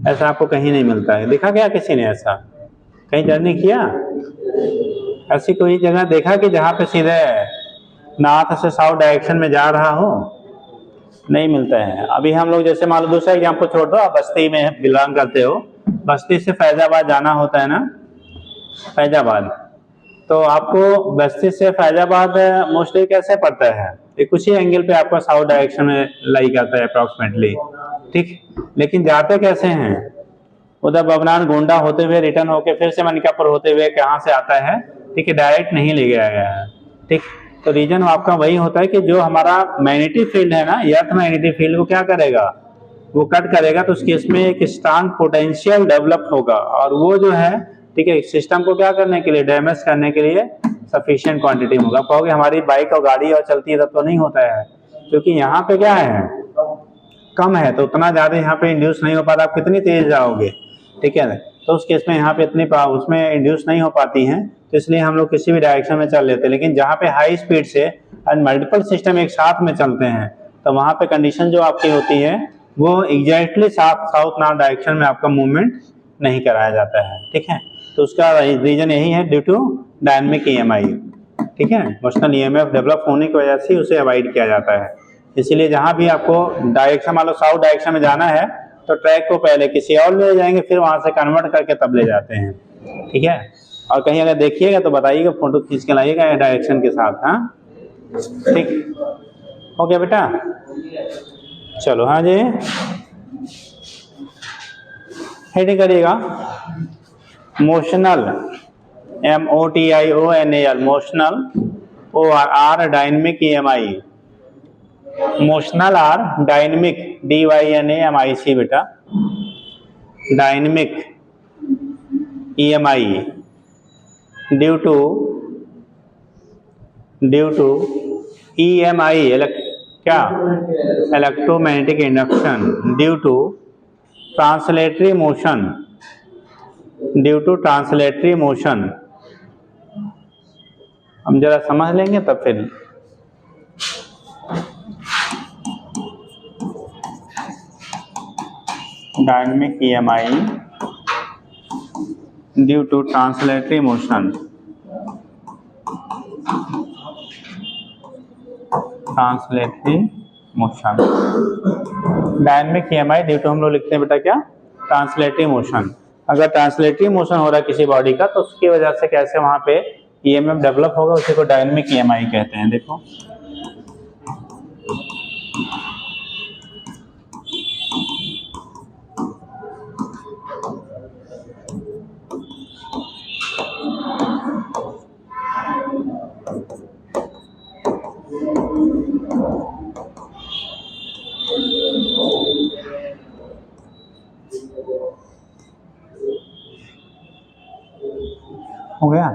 ऐसा आपको कहीं नहीं मिलता है। देखा क्या किसी ने ऐसा कहीं जर्नी किया? ऐसी कोई जगह देखा कि जहाँ पे सीधे नॉर्थ से साउथ डायरेक्शन में जा रहा हो? नहीं मिलता है। अभी हम लोग जैसे मान लो दूसरा एग्जाम्पल छोड़ दो, आप बस्ती में बिलोंग करते हो, बस्ती से फैजाबाद जाना होता है ना, फैजाबाद, तो आपको बस्ती से फैजाबाद मोस्टली कैसे पड़ता है? ये कुछ ही एंगल पे आपको साउथ डायरेक्शन में लाई करता है अप्रोक्सीमेटली, ठीक। लेकिन जाते कैसे हैं? उधर बबनान गोंडा होते हुए रिटर्न होके फिर से मनिकापुर होते हुए कहाँ से आता है, ठीक है, डायरेक्ट नहीं ले गया गया है, ठीक। तो रीजन आपका वही होता है कि जो हमारा मैग्नेटिक फील्ड है ना, अर्थ मैग्नेटिक फील्ड को क्या करेगा? वो कट करेगा, तो उस केस में एक स्ट्रॉन्ग पोटेंशियल डेवलप होगा, और वो जो है, ठीक है, सिस्टम को क्या करने के लिए? डैमेज करने के लिए सफिशिएंट क्वांटिटी में होगा। कहोगे हमारी बाइक और गाड़ी और चलती है तब तो नहीं होता है, क्योंकि यहाँ पे क्या है? कम है, तो उतना ज्यादा यहाँ पे इंड्यूस नहीं हो पाता। आप कितनी तेज जाओगे, ठीक है, तो उस केस में यहाँ पे इतनी उसमें इंड्यूस नहीं हो पाती हैं, तो इसलिए हम लोग किसी भी डायरेक्शन में चल लेते हैं। लेकिन जहाँ पे हाई स्पीड से मल्टीपल सिस्टम एक साथ में चलते हैं, तो वहाँ पे कंडीशन जो आपकी होती है वो एग्जैक्टली साउथ नॉर्थ डायरेक्शन में आपका मूवमेंट नहीं कराया जाता है, ठीक है। तो उसका रीजन यही है, ड्यू टू डायनेमिक ईएमआई, ठीक है, मोशनल ईएमएफ डेवलप होने की वजह से उसे अवॉइड किया जाता है। इसीलिए जहाँ भी आपको डायरेक्शन मान लो साउथ डायरेक्शन में जाना है, तो ट्रैक को पहले किसी और ले जाएंगे, फिर वहां से कन्वर्ट करके तब ले जाते हैं, ठीक है। और कहीं अगर देखिएगा तो बताइएगा, फोटो खींच के लाइएगा डायरेक्शन के साथ, हाँ, ठीक हो गया बेटा? चलो हाँ जी, हेडिंग करिएगा motional, MOTIONAL, motional, OR dynamic EMI, motional or dynamic DYNAMIC बेटा, dynamic EMI due to EMI क्या? Electromagnetic induction due to translatory motion, हम जरा समझ लेंगे तब फिर। Dynamic EMI due to translatory motion, translatory motion. Dynamic EMI due to हम लोग लिखते हैं बेटा क्या, ट्रांसलेटरी मोशन। अगर ट्रांसलेटरी मोशन हो रहा है किसी बॉडी का तो उसकी वजह से कैसे वहां पे ईएमएफ डेवलप होगा, उसी को डायनेमिक ईएमआई कहते हैं। देखो हो गया।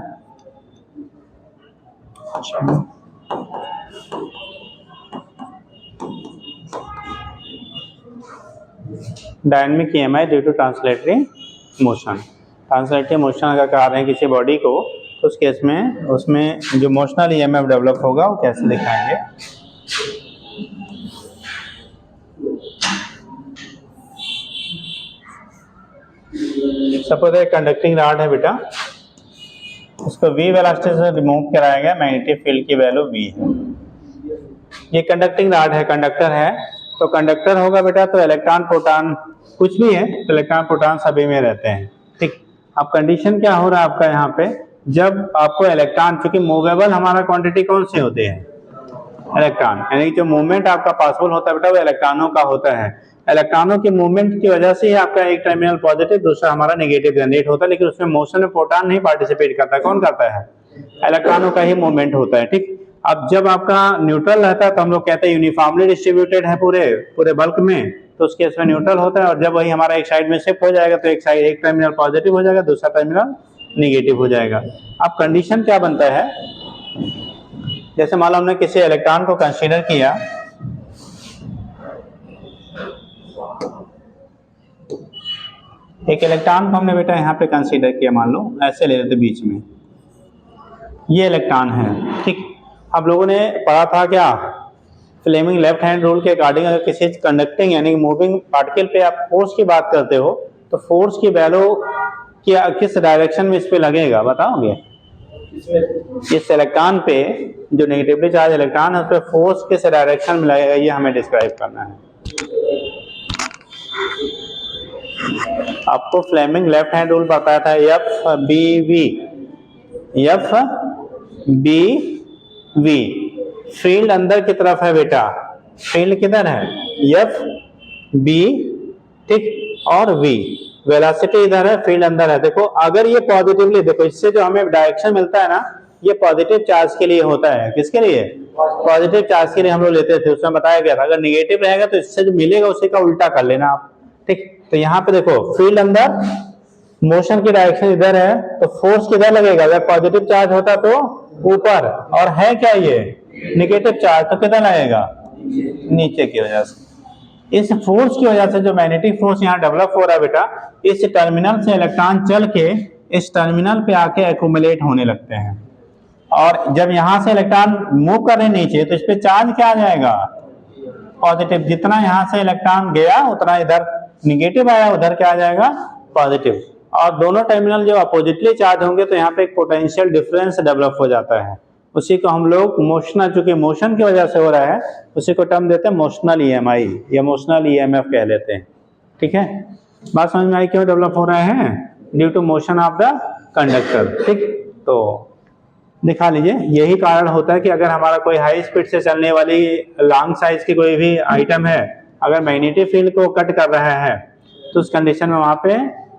Dynamic EMI due to translatory motion. Translatory motion अगर करा रहे हैं किसी बॉडी को तो उस केस में उसमें जो मोशनल ईएमएफ डेवलप होगा वो कैसे दिखाएंगे। सपोज एक कंडक्टिंग रॉड है बेटा, उसको v वेलोसिटी से रिमूव कराया गया, मैग्नेटिक फील्ड की वैल्यू v है। ये कंडक्टिंग रॉड है, कंडक्टर है, तो कंडक्टर होगा बेटा तो इलेक्ट्रॉन प्रोटॉन कुछ भी है तो इलेक्ट्रॉन प्रोटॉन सभी में रहते हैं, ठीक। अब कंडीशन क्या हो रहा है आपका यहाँ पे, जब आपको इलेक्ट्रॉन, चूंकि मूवेबल हमारा क्वांटिटी कौन से होते हैं, इलेक्ट्रॉन, यानी जो मूवमेंट आपका पॉसिबल होता है बेटा वो इलेक्ट्रॉनों का होता है। इलेक्ट्रॉनों की मूवमेंट की वजह से ही आपका एक टर्मिनल पॉजिटिव दूसरा हमारा नेगेटिव जनरेट होता है, लेकिन उसमें मोशन में प्रोटॉन नहीं पार्टिसिपेट करता है, कौन करता है, इलेक्ट्रॉनों का ही मूवमेंट होता है, ठीक। अब जब आपका न्यूट्रल रहता है तो हम लोग कहते हैं यूनिफॉर्मली डिस्ट्रीब्यूटेड है पूरे बल्क में, तो उसके इसमें न्यूट्रल होता है, और जब वही हमारा एक साइड में शिफ्ट हो जाएगा तो एक साइड एक टर्मिनल पॉजिटिव हो जाएगा, दूसरा टर्मिनल नेगेटिव हो जाएगा। अब कंडीशन क्या बनता है, जैसे मान लो हमने किसी इलेक्ट्रॉन को कंसीडर किया, एक इलेक्ट्रॉन को हमने बेटा यहाँ पे कंसीडर किया, मान लो ऐसे ले लेते बीच में, ये इलेक्ट्रॉन है, ठीक। आप लोगों ने पढ़ा था क्या, फ्लेमिंग लेफ्ट हैंड रूल के अकॉर्डिंग अगर किसी कंडक्टिंग यानी मूविंग पार्टिकल पे आप फोर्स की बात करते हो तो फोर्स की वैल्यू किस डायरेक्शन में इस पे लगेगा बताओगे, इस इलेक्ट्रॉन पे जो नेगेटिवली चार्ज इलेक्ट्रॉन है उस पे फोर्स किस डायरेक्शन में लगेगा, ये हमें डिस्क्राइब करना है। आपको फ्लेमिंग लेफ्ट हैंड रूल बताया था, एफ बी वी, फील्ड अंदर की तरफ है बेटा, फील्ड किधर है, एफ बी, ठीक, और वी, वेलोसिटी इधर है, फील्ड अंदर है। देखो अगर ये पॉजिटिवली, देखो इससे जो हमें डायरेक्शन मिलता है ना, ये पॉजिटिव चार्ज के लिए होता है, किसके लिए, पॉजिटिव चार्ज के लिए हम लोग लेते थे, उसमें बताया गया था। अगर निगेटिव रहेगा तो इससे जो मिलेगा उसी का उल्टा कर लेना आप, ठीक। तो यहाँ पे देखो फील्ड अंदर, मोशन की डायरेक्शन इधर है, तो फोर्स किधर लगेगा, अगर पॉजिटिव चार्ज होता तो ऊपर, और है क्या ये नेगेटिव चार्ज तो किधर लगेगा, नीचे की वजह से। इस फोर्स की वजह से जो मैग्नेटिक फोर्स यहाँ डेवलप हो रहा है बेटा, इस टर्मिनल से इलेक्ट्रॉन चल के इस टर्मिनल पे आके एक्यूमुलेट होने लगते हैं, और जब यहाँ से इलेक्ट्रॉन मूव कर रहे नीचे तो इस पे चार्ज क्या आ जाएगा, पॉजिटिव। जितना यहाँ से इलेक्ट्रॉन गया उतना इधर निगेटिव आया, उधर क्या आ जाएगा, पॉजिटिव। और दोनों टर्मिनल जब अपोजिटली चार्ज होंगे तो यहाँ पे एक पोटेंशियल डिफरेंस डेवलप हो जाता है, उसी को हम लोग मोशनल, चूंकि मोशन की वजह से हो रहा है उसी को टर्म देते हैं मोशनल ईएमआई या मोशनल ईएमएफ कह लेते हैं, ठीक है। बात समझ में आई क्यों डेवलप हो रहा है, due to motion of the conductor, ठीक। तो दिखा लीजिए, यही कारण होता है कि अगर हमारा कोई हाई स्पीड से चलने वाली लॉन्ग साइज की कोई भी आइटम है, अगर मैग्नेटिक फील्ड को कट कर रहा है तो उस कंडीशन में वहां पे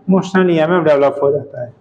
मोशनल ईएमएफ डेवलप हो जाता है।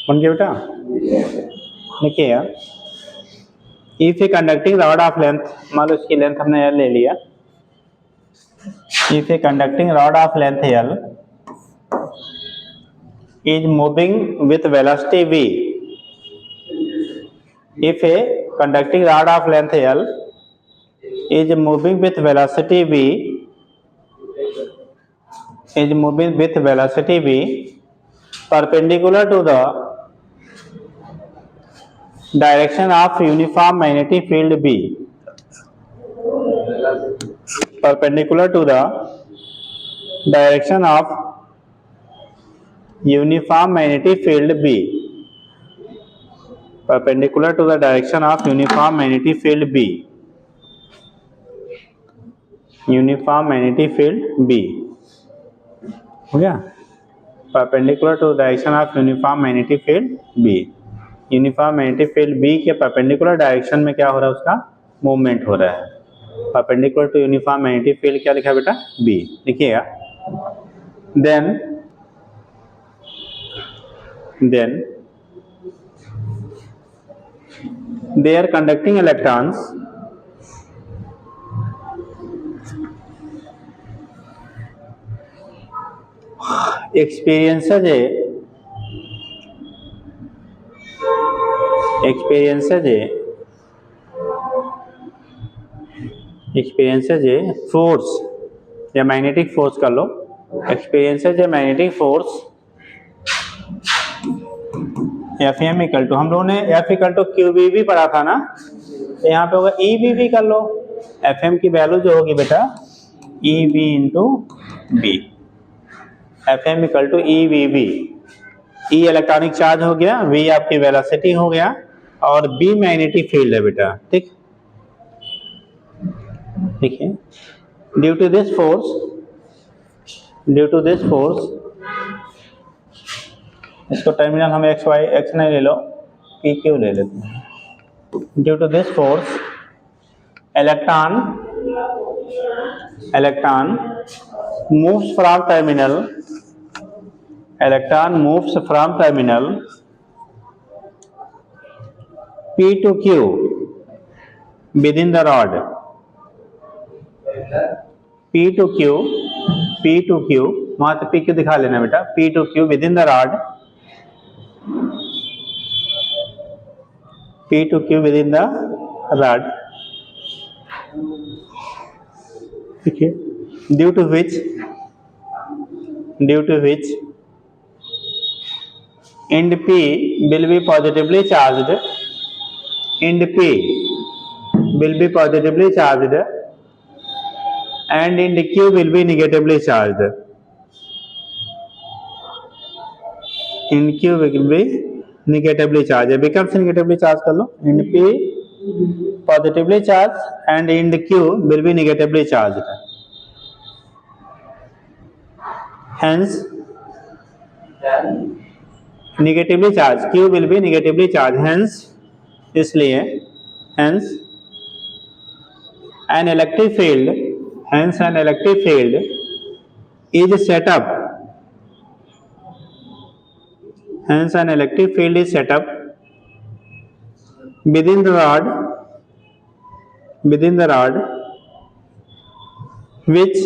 बन गया बेटा, देखिए यार, if a conducting rod of length, मान लो इसकी लेंथ हमने एल ले लिया, if a conducting rod of length L is moving with velocity v, if a conducting rod of length L is moving with velocity v, is moving with velocity v perpendicular to the direction of uniform magnetic field B, perpendicular to the direction of uniform magnetic field B, perpendicular to the direction of uniform magnetic field B, uniform magnetic field B, हो गया, perpendicular to the direction of uniform magnetic field B, uniform magnetic field B के perpendicular direction में क्या हो रहा है, उसका movement हो रहा है, perpendicular to uniform magnetic field क्या लिखा है बेटा, B, लिखिएगा। then they are conducting electrons experiences a force या मैग्नेटिक फोर्स कर लो, experiences a magnetic force F M equal to, हम लोगों ने F equal to Q B भी पढ़ा था ना, तो यहाँ पे होगा ई बी भी कर लो, एफ एम की वैल्यू जो होगी बेटा E B into B, F M equal to E B B, E electronic charge हो गया, वी आपकी वेलोसिटी हो गया, और बी मैग्नेटिक फील्ड है बेटा, ठीक, देखिए, ड्यू टू दिस फोर्स, इसको टर्मिनल हम एक्स वाई, एक्स नहीं ले लो, पी क्यू ले लेते हैं, due to this force electron moves from terminal P to Q within the rod, P to Q, वहां पे P Q दिखा लेना बेटा, P to Q within the rod, P to Q within the rod, okay, due to which end P will be positively charged, and end Q will be negatively charged, becomes negatively charged कर लो, end P positively charged and end Q will be negatively charged, hence negatively charged, Q will be negatively charged, hence इसलिए an electric field is set up, within the rod which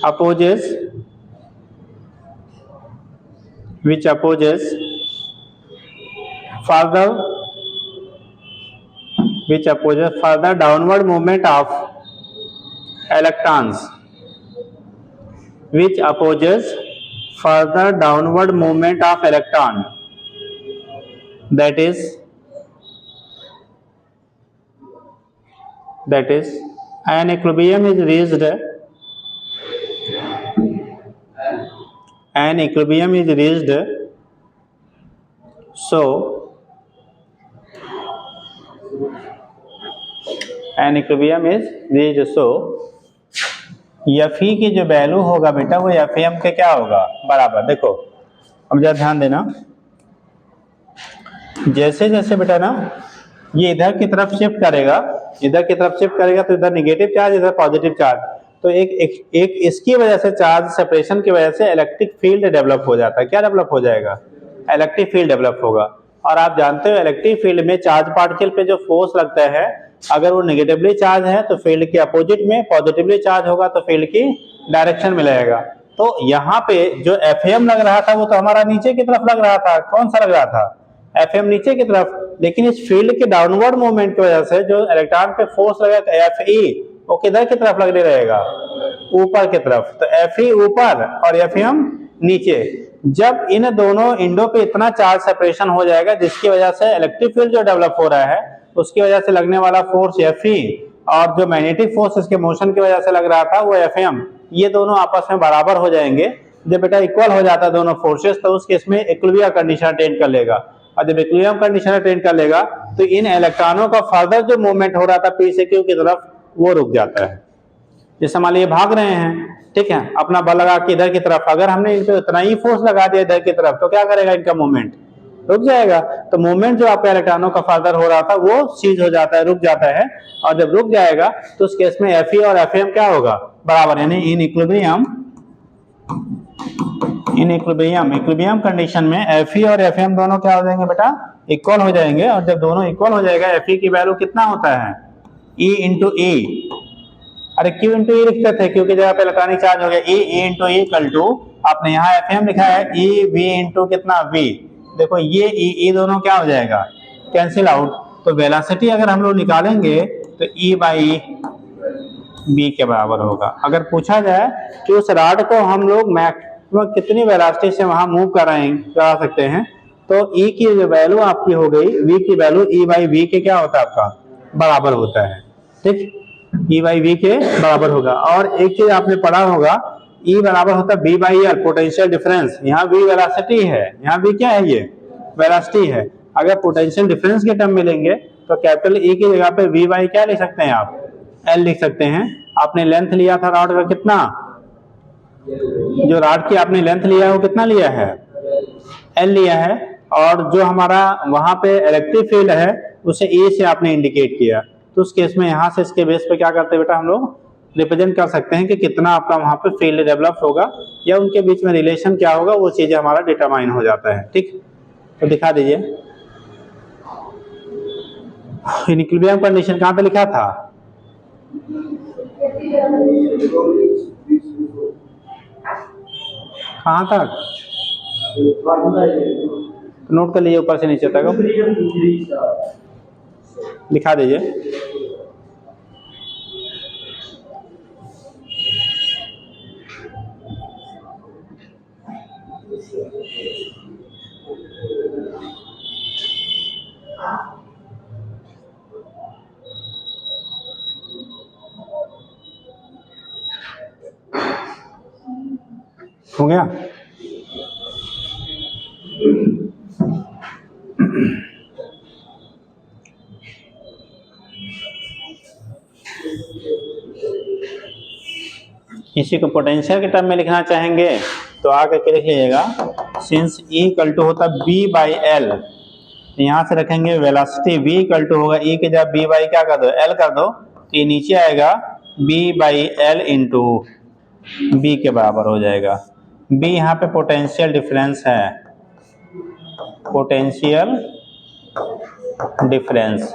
opposes further downward movement of electrons, that is an equilibrium is reached so F E की जो value होगा बेटा वो F M के क्या होगा बराबर, देखो अब जरा ध्यान देना, जैसे जैसे बेटा ना ये इधर की तरफ शिफ्ट करेगा तो इधर नेगेटिव चार्ज, इधर पॉजिटिव चार्ज, तो एक इसकी वजह से, चार्ज सेपरेशन की वजह से इलेक्ट्रिक फील्ड डेवलप हो जाता है। क्या डेवलप हो जाएगा? इलेक्ट्रिक फील्ड डेवलप होगा। और आप जानते हो इलेक्ट्रिक फील्ड में चार्ज पार्टिकल पे जो फोर्स लगता है, अगर वो नेगेटिवली चार्ज है तो फील्ड के अपोजिट में, पॉजिटिवली चार्ज होगा तो फील्ड की डायरेक्शन में लगेगा। तो यहाँ पे जो एफएम लग रहा था वो तो हमारा नीचे की तरफ लग रहा था। कौन सा लग रहा था? एफएम नीचे की तरफ। लेकिन इस फील्ड के डाउनवर्ड मूवमेंट की वजह से जो इलेक्ट्रॉन पे फोर्स लगेगा एफई, वो किधर की तरफ लगने रहेगा? ऊपर की तरफ। तो एफई ऊपर और एफएम नीचे। जब इन दोनों इंडो पे इतना चार्ज सेपरेशन हो जाएगा जिसकी वजह से इलेक्ट्रिक फील्ड जो डेवलप हो रहा है उसकी वजह से लगने वाला फोर्स एफई और जो मैग्नेटिक फोर्स इसके मोशन की वजह से लग रहा था वो एफएम, ये दोनों आपस में बराबर हो जाएंगे। जब बेटा इक्वल हो जाता है दोनों फोर्सेस तो उस केस में इक्विलिब्रियम कंडीशन अटेन कर लेगा। और जब इक्विलिब्रियम कंडीशन अटेन कर लेगा तो इन इलेक्ट्रॉनों का फर्दर जो मूवमेंट हो रहा था पी से क्यू की तरफ वो रुक जाता है। जैसे मान लीजिए भाग रहे हैं, ठीक है, अपना बल लगा के इधर की तरफ, अगर हमने इन पे उतना ही फोर्स लगा दिया इधर की तरफ तो क्या करेगा? इनका मूवमेंट रुक जाएगा। तो मूवमेंट जो आपका इलेक्ट्रॉनों का फर्दर हो रहा था वो सीज हो जाता है, रुक जाता है। और जब रुक जाएगा तो उस केस में एफई और एफएम क्या होगा? बराबर, यानी इन इक्विलिब्रियम कंडीशन में एफई और एफएम दोनों क्या हो जाएंगे बेटा? इक्वल हो जाएंगे। और जब दोनों इक्वल हो जाएगा, एफई की वैल्यू कितना होता है? ई इंटू ई। अरे क्यू इंटू ई लिखते थे, क्योंकि जगह पे इलेक्ट्रॉनिक चार्ज हो गया। E into E equal to, आपने यहाँ एफएम लिखा है, ई वी इंटू कितना? वी। देखो ये ई दोनों क्या हो जाएगा? Cancel out. तो वेलोसिटी अगर हम लोग निकालेंगे तो ई बाई बी के बराबर होगा। अगर पूछा जाए कि उस रॉड को हम लोग मैक्सिमम कितनी वेलोसिटी से वहां मूव करा सकते हैं, तो ई की जो वैल्यू आपकी हो गई, वी की वैल्यू ई बाई वी के क्या होता है? आपका बराबर होता है। ठीक, ई बाई वी के बराबर होगा। और एक चीज आपने पढ़ा होगा, ई बराबर होता है B by L, potential difference. यहाँ वी वेलोसिटी है, यहाँ वी क्या है? ये वेलोसिटी है। अगर पोटेंशियल डिफरेंस के टर्म में लेंगे तो कैपिटल ई की जगह पे वी बाई क्या लिख सकते हैं आप? एल लिख सकते हैं। आपने लेंथ लिया था रॉड का कितना? जो रॉड की आपने लेंथ लिया है वो कितना लिया है? एल लिया है। और जो हमारा वहां पे इलेक्ट्रिक फील्ड है उसे ए से आपने इंडिकेट किया। तो उस केस में यहां से इसके बेस पे क्या करते हैं बेटा? हम लोग रिप्रेजेंट कर सकते हैं कि कितना आपका वहां पे फील्ड डेवलप होगा या उनके बीच में रिलेशन क्या होगा, वो चीजें हमारा डिटरमाइन हो जाता है। ठीक, तो दिखा दीजिए। इक्विलिब्रियम कंडीशन कहां पे लिखा था? कहां तक नोट कर लीजिए, ऊपर से नीचे तक दिखा दीजिए। हो गया? इसी को पोटेंशियल के टर्म में लिखना चाहेंगे तो आकर के लिख लीजिएगा, सिंस ई इक्वल टू होता बी बाई एल, यहां से रखेंगे वेलोसिटी v इक्वल टू होगा ई के जब बी बाई क्या कर दो? एल कर दो, तो ये नीचे आएगा b by L into B के बराबर हो जाएगा। b यहाँ पे पोटेंशियल डिफरेंस है, पोटेंशियल डिफरेंस,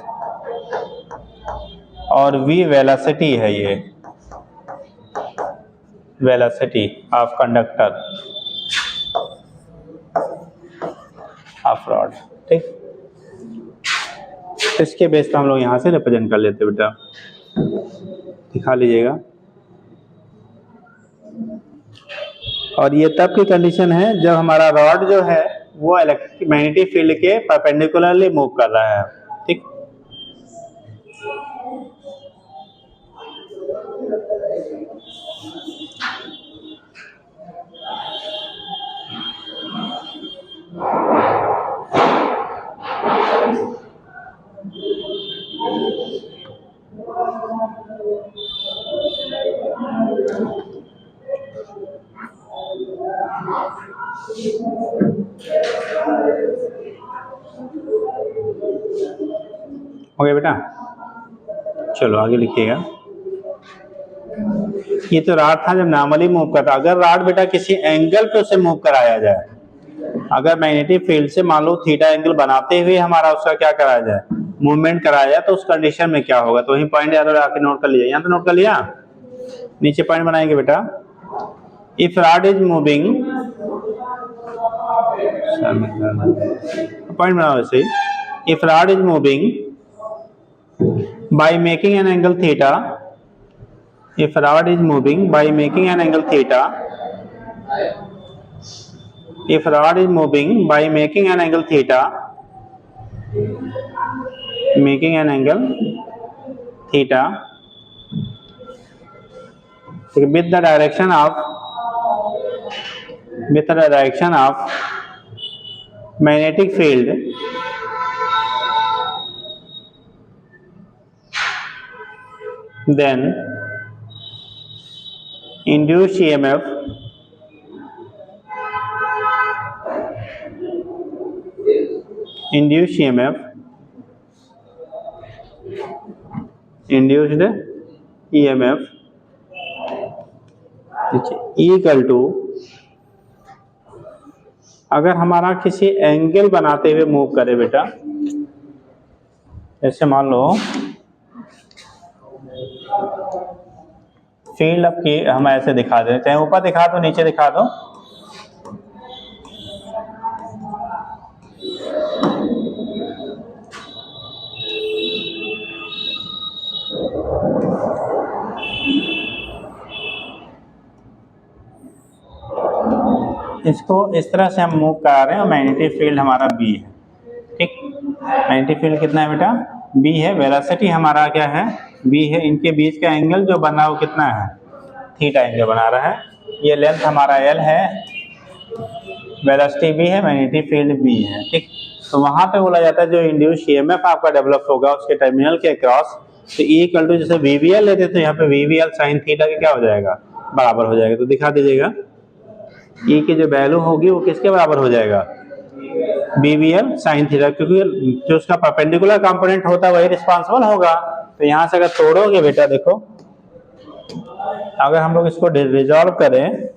और v वेलोसिटी है, ये velocity of conductor of rod. ठीक, इसके बेस पे हम लोग यहाँ से रिप्रेजेंट कर लेते बेटा, दिखा लीजिएगा। और ये तब की कंडीशन है जब हमारा रॉड जो है वो इलेक्ट्रिक मैग्नेटिक फील्ड के परपेंडिकुलरली मूव कर रहा है। ठीक, हो गया बेटा? चलो आगे लिखिएगा। ये तो राड था जब नॉर्मली मूव करता। अगर राड बेटा किसी एंगल पे उसे मूव कराया जाए, अगर मैग्नेटिक फील्ड से मान लो थीटा एंगल बनाते हुए हमारा उसका क्या कराया जाए, मूवमेंट कराया जाए, तो उस कंडीशन में क्या होगा। तो वही पॉइंट याद आके नोट कर लिया, यहाँ तो नोट कर लिया, नीचे पॉइंट बनाएंगे बेटा। If rod is moving, point बनाओ ऐसे ही, if rod is moving by making an angle theta, if rod is moving by making an angle theta, if rod is moving by making an angle theta, making an angle theta with the direction of magnetic field, then induced EMF induced EMF equal to, अगर हमारा किसी angle बनाते हुए move करे बेटा, जैसे मान लो field अब की हम ऐसे दिखा दें, चाहे ऊपर दिखा दो नीचे दिखा दो, इसको इस तरह से हम मूव करा रहे हैं और मैग्नेटिक फील्ड हमारा बी है, ठीक। मैग्नेटिक फील्ड कितना है बेटा, बी है। वेलोसिटी हमारा क्या है, बी है। इनके बीच का एंगल जो बना वो कितना है, थीटा एंगल बना रहा है। ये लेंथ हमारा एल है, वेलोसिटी बी है, मैग्नेटिक फील्ड बी है, ठीक। तो वहां पे बोला जाता है जो इंड्यूस ईएमएफ आपका डेवलप होगा उसके टर्मिनल के अक्रॉस, तो ई इक्वल टू जैसे वीवीएल लेते तो यहाँ पे वीवीएल साइन थीटा के क्या हो जाएगा, बराबर हो जाएगा। तो दिखा दीजिएगा, ई की जो वैल्यू होगी वो किसके बराबर हो जाएगा, बीवीएल साइन थीटा, क्योंकि जो उसका परपेंडिकुलर कंपोनेंट होता है वही रिस्पांसिबल होगा। तो यहाँ से अगर तोड़ोगे बेटा, देखो अगर हम लोग इसको रिजॉल्व करें,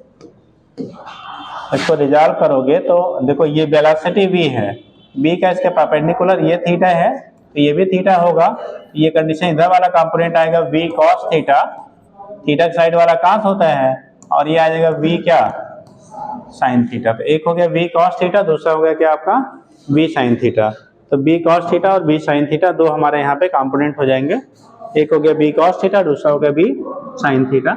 इसको रिजॉल्व करोगे तो देखो ये वेलोसिटी v है, v का इसके परपेंडिकुलर ये थीटा है, तो ये भी थीटा होगा। ये कंडीशन इधर वाला कंपोनेंट आएगा v cos theta, theta side वाला कांस होता है, और ये आ जाएगा v क्या, साइन थीटा। तो एक हो गया v cos थीटा, दूसरा हो गया क्या आपका v साइन थीटा। तो v cos थीटा और v साइन थीटा दो हमारे यहाँ पे कंपोनेंट हो जाएंगे। एक हो गया v cos थीटा, दूसरा हो गया v साइन थीटा।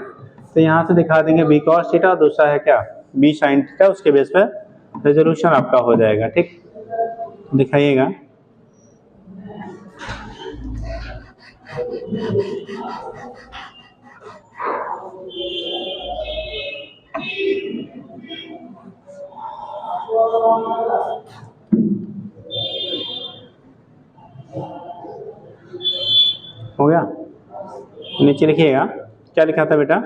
तो यहाँ से दिखा देंगे v cos थीटा, दूसरा है क्या v साइन थीटा, उसके बेस पर रेजोल्यूशन आपका हो जाएगा, ठीक। दिखाइएगा, हो गया। नीचे लिखिएगा क्या लिखा था बेटा,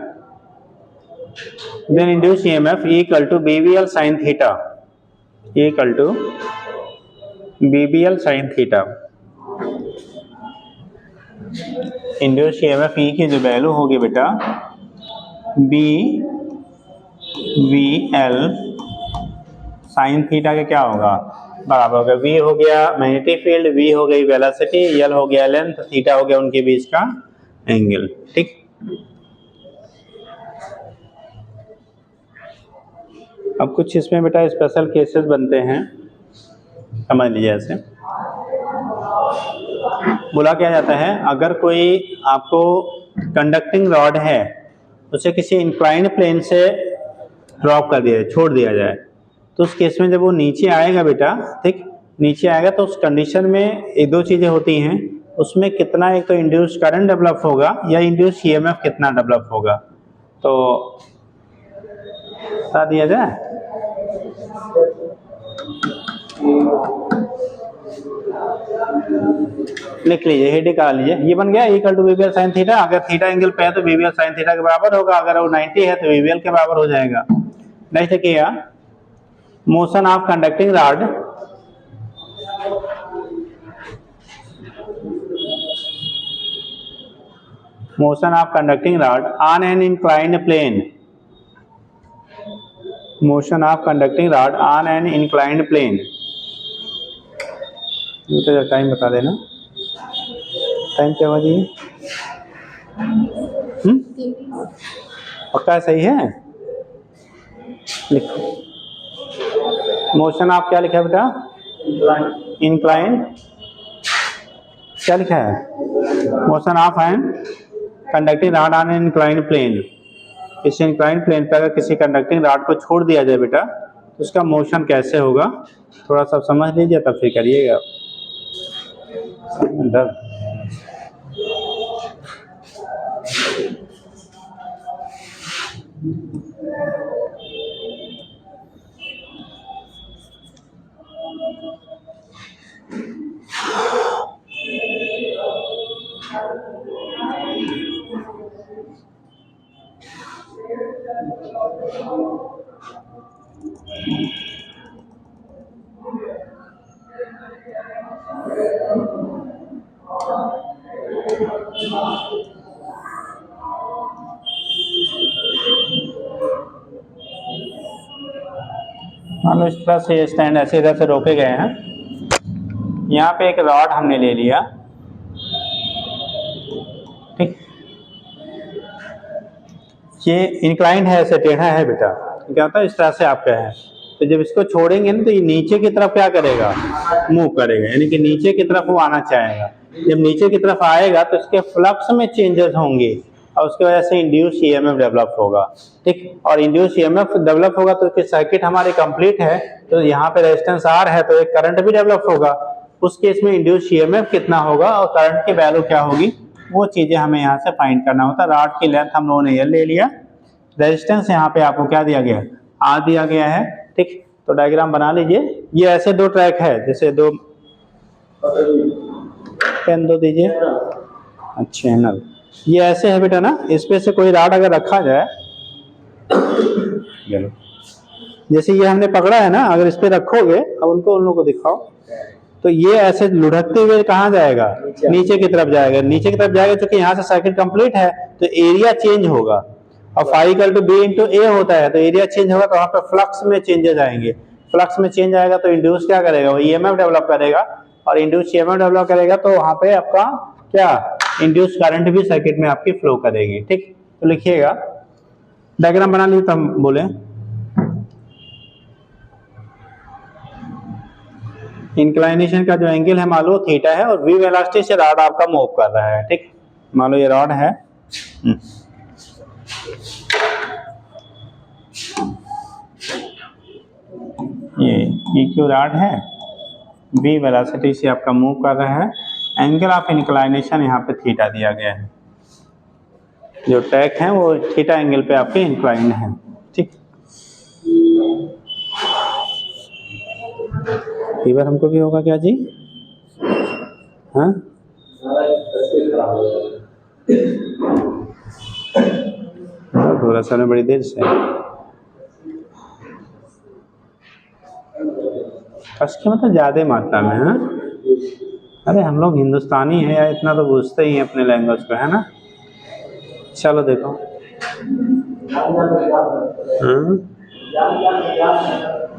then induce EMF equal to BVL sine theta, equal to BVL sine theta. Induce EMF E की जो वैल्यू होगी बेटा B V L sine theta के क्या होगा, बराबर होगा, v हो गया मैग्नेटिक फील्ड, v हो गई वेलोसिटी, l हो गया लेंथ, थीटा हो गया उनके बीच का एंगल, ठीक। अब कुछ इसमें बेटा स्पेशल केसेस बनते हैं, समझ लीजिए। ऐसे बोला क्या जाता है, अगर कोई आपको कंडक्टिंग रॉड है उसे किसी इंक्लाइंड प्लेन से ड्रॉप कर दिया, छोड़ दिया जाए, तो उस केस में जब वो नीचे आएगा बेटा, ठीक, नीचे आएगा तो उस कंडीशन में एक दो चीजें होती हैं, उसमें कितना, एक तो इंड्यूस करंट डेवलप होगा या इंड्यूस ईएमएफ कितना डेवलप होगा। तो बता दिया जाए, लिख लीजिए, हेड निकाल लीजिए, ये बन गया इक्वल टू वीवीएल साइन थीटा। अगर थीटा एंगल पे है तो वीवीएल साइन थीटा के बराबर होगा, अगर वो 90 है तो वीवीएल के बराबर हो जाएगा। नेक्स्ट देखिएगा, motion of conducting rod, motion of conducting rod on an inclined plane, motion of conducting rod on an inclined plane. Time बता देना, टाइम क्या हुआ जी? पक्का सही है? लिखो मोशन ऑफ क्या लिखा है बेटा? इंक्लाइंड क्या लिखा है? Motion of an conducting rod on an inclined plane. इस इंक्लाइंड प्लेन पर अगर किसी कंडक्टिंग रॉड को छोड़ दिया जाए बेटा तो उसका मोशन कैसे होगा, थोड़ा सा समझ लीजिए तब फिर करिएगा। मान लो इस तरह से ये स्टैंड ऐसे इधर से रोके गए हैं, यहाँ पे एक रॉड हमने ले लिया, ठीक, ये इंक्लाइंड है, ऐसे टेढ़ा है बेटा, क्या होता है इस तरह से आपका है, तो जब इसको छोड़ेंगे ना तो ये नीचे की तरफ क्या करेगा, मूव करेगा, यानी कि नीचे की तरफ वो आना चाहेगा। जब नीचे की तरफ आएगा तो इसके फ्लक्स में चेंजेस होंगे और उसकी वजह से इंड्यूस ईएमएफ डेवलप होगा, ठीक, और इंड्यूस ईएमएफ डेवलप होगा तो सर्किट हमारी कंप्लीट है, तो यहाँ पे रेजिस्टेंस आर है तो एक करंट भी डेवलप होगा। उस केस में इंड्यूस ईएमएफ कितना होगा और करंट की वैल्यू क्या होगी, वो चीजें हमें यहाँ से फाइंड करना होता है। रॉड की लेंथ हम लोगों ने ये ले लिया, रेजिस्टेंस यहाँ पे आपको क्या दिया गया, आर दिया गया है, ठीक, तो डायग्राम बना लीजिए। ये ऐसे दो ट्रैक है, जैसे दो पेन दो दीजिए, अच्छा नल, ये ऐसे है बेटा ना, इस पे से कोई रॉड अगर रखा जाए, जैसे ये हमने पकड़ा है ना, अगर इस पे रखोगे, अब उनको उन लोगों को दिखाओ, तो ये ऐसे लुढ़कते हुए कहाँ जाएगा, नीचे की तरफ जाएगा, नीचे की तरफ जाएगा, क्योंकि यहाँ से सर्किट कंप्लीट है तो एरिया चेंज होगा, और phi equal to B into A होता है, तो एरिया चेंज होगा तो वहाँ पे फ्लक्स में चेंजेस आएंगे, फ्लक्स में चेंज आएगा तो इंड्यूस क्या करेगा, वो ईएमएफ डेवलप करेगा, और इंड्यूस ईएमएफ डेवलप करेगा तो वहाँ पे आपका क्या, इंड्यूस करंट भी सर्किट में आपकी फ्लो करेगी, ठीक। तो लिखिएगा, डायग्राम बना लीजिए तब बोले। इंक्लाइनेशन का जो एंगल है मान लो थीटा है, और वी वेलोसिटी से रॉड आपका मूव कर रहा है, ठीक, मान लो ये रॉड है, ये EQ रॉड है, v वेलोसिटी से आपका मूव कर रहा है, एंगल ऑफ इंक्लाइनेशन यहाँ पे थीटा दिया गया है, जो ट्रैक है वो थीटा एंगल पे आपके इंक्लाइन है, ठीक। फीवर हमको भी होगा क्या जी, हाँ थोड़ा सा बड़ी देर से उसके मतलब ज्यादा मात्रा में, हाँ अरे हम लोग हिंदुस्तानी है या इतना तो पूछते ही हैं अपने लैंग्वेज को, है ना। चलो देखो,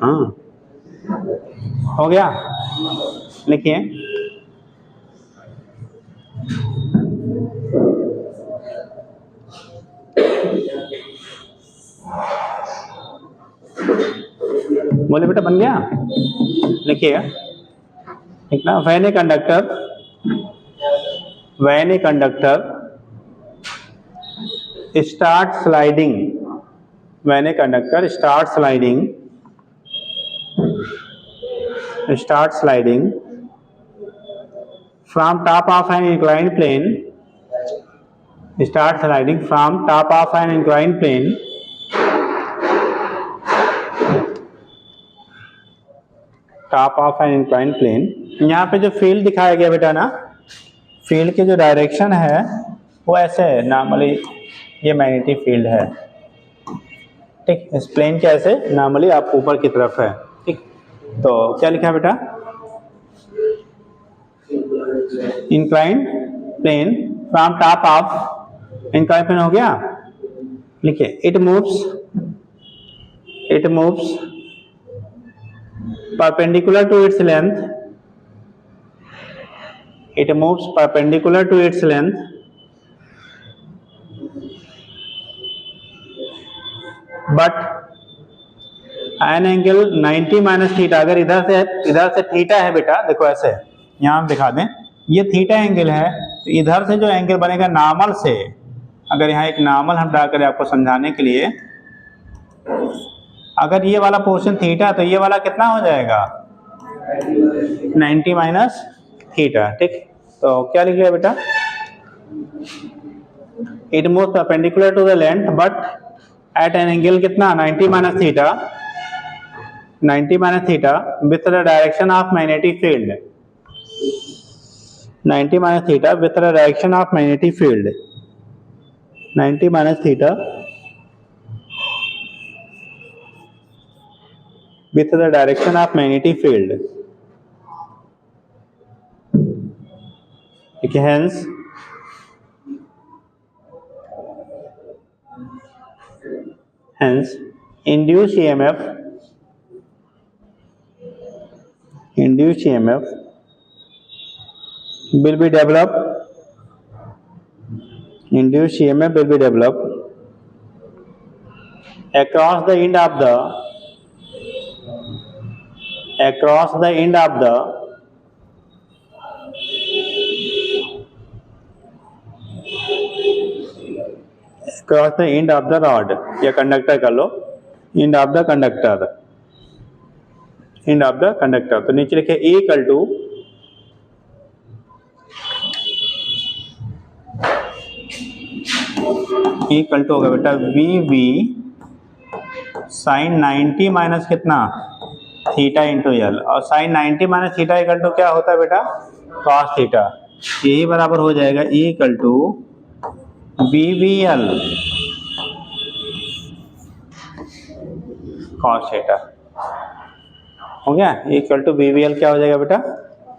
हाँ हो गया, लिखिए बोले बेटा बन गया, लिखिएगा, ठीक ना। When a conductor start sliding, when a conductor start sliding from top of an inclined plane, start sliding from top of an inclined plane, top of an inclined plane, यहाँ पे जो फील्ड दिखाया गया बेटा ना, फील्ड के जो direction है वो ऐसे है, नॉर्मली ये मैग्नेटिक फील्ड है, ठीक, इस प्लेन के ऐसे नॉर्मली आप ऊपर की तरफ है, ठीक। तो क्या लिखा है बेटा, inclined plane from top of इनका पेन हो गया, लिखिए it moves perpendicular to its length, it moves perpendicular to its length but an angle 90 minus theta, अगर इधर से थीटा है बेटा, देखो ऐसे यहाँ हम दिखा दें, ये थीटा एंगल है, तो इधर से जो एंगल बनेगा नॉर्मल से, अगर यहाँ एक नॉर्मल हम ड्रा करें आपको समझाने के लिए, अगर ये वाला पोर्शन थीटा तो ये वाला कितना हो जाएगा 90 माइनस थीटा, ठीक। तो क्या लिख लिया बेटा, it moves perpendicular to the length but at an angle कितना 90 minus theta, 90 minus theta with the direction of magnetic field, 90 minus theta with the direction of magnetic field, 90 minus theta with the direction of magnetic field, hence induced EMF will be developed, induced EMF will be developed across the end of the rod, या conductor कर लो, end of the conductor, तो नीचे लिखे E equal to होगा बेटा VV sine 90 minus कितना theta into L, और sine 90 minus theta equal to क्या होता है बेटा कॉस थीटा, यही बराबर हो जाएगा E equal to VVL cos theta, हो गया। इक्वल टू VVL क्या हो जाएगा बेटा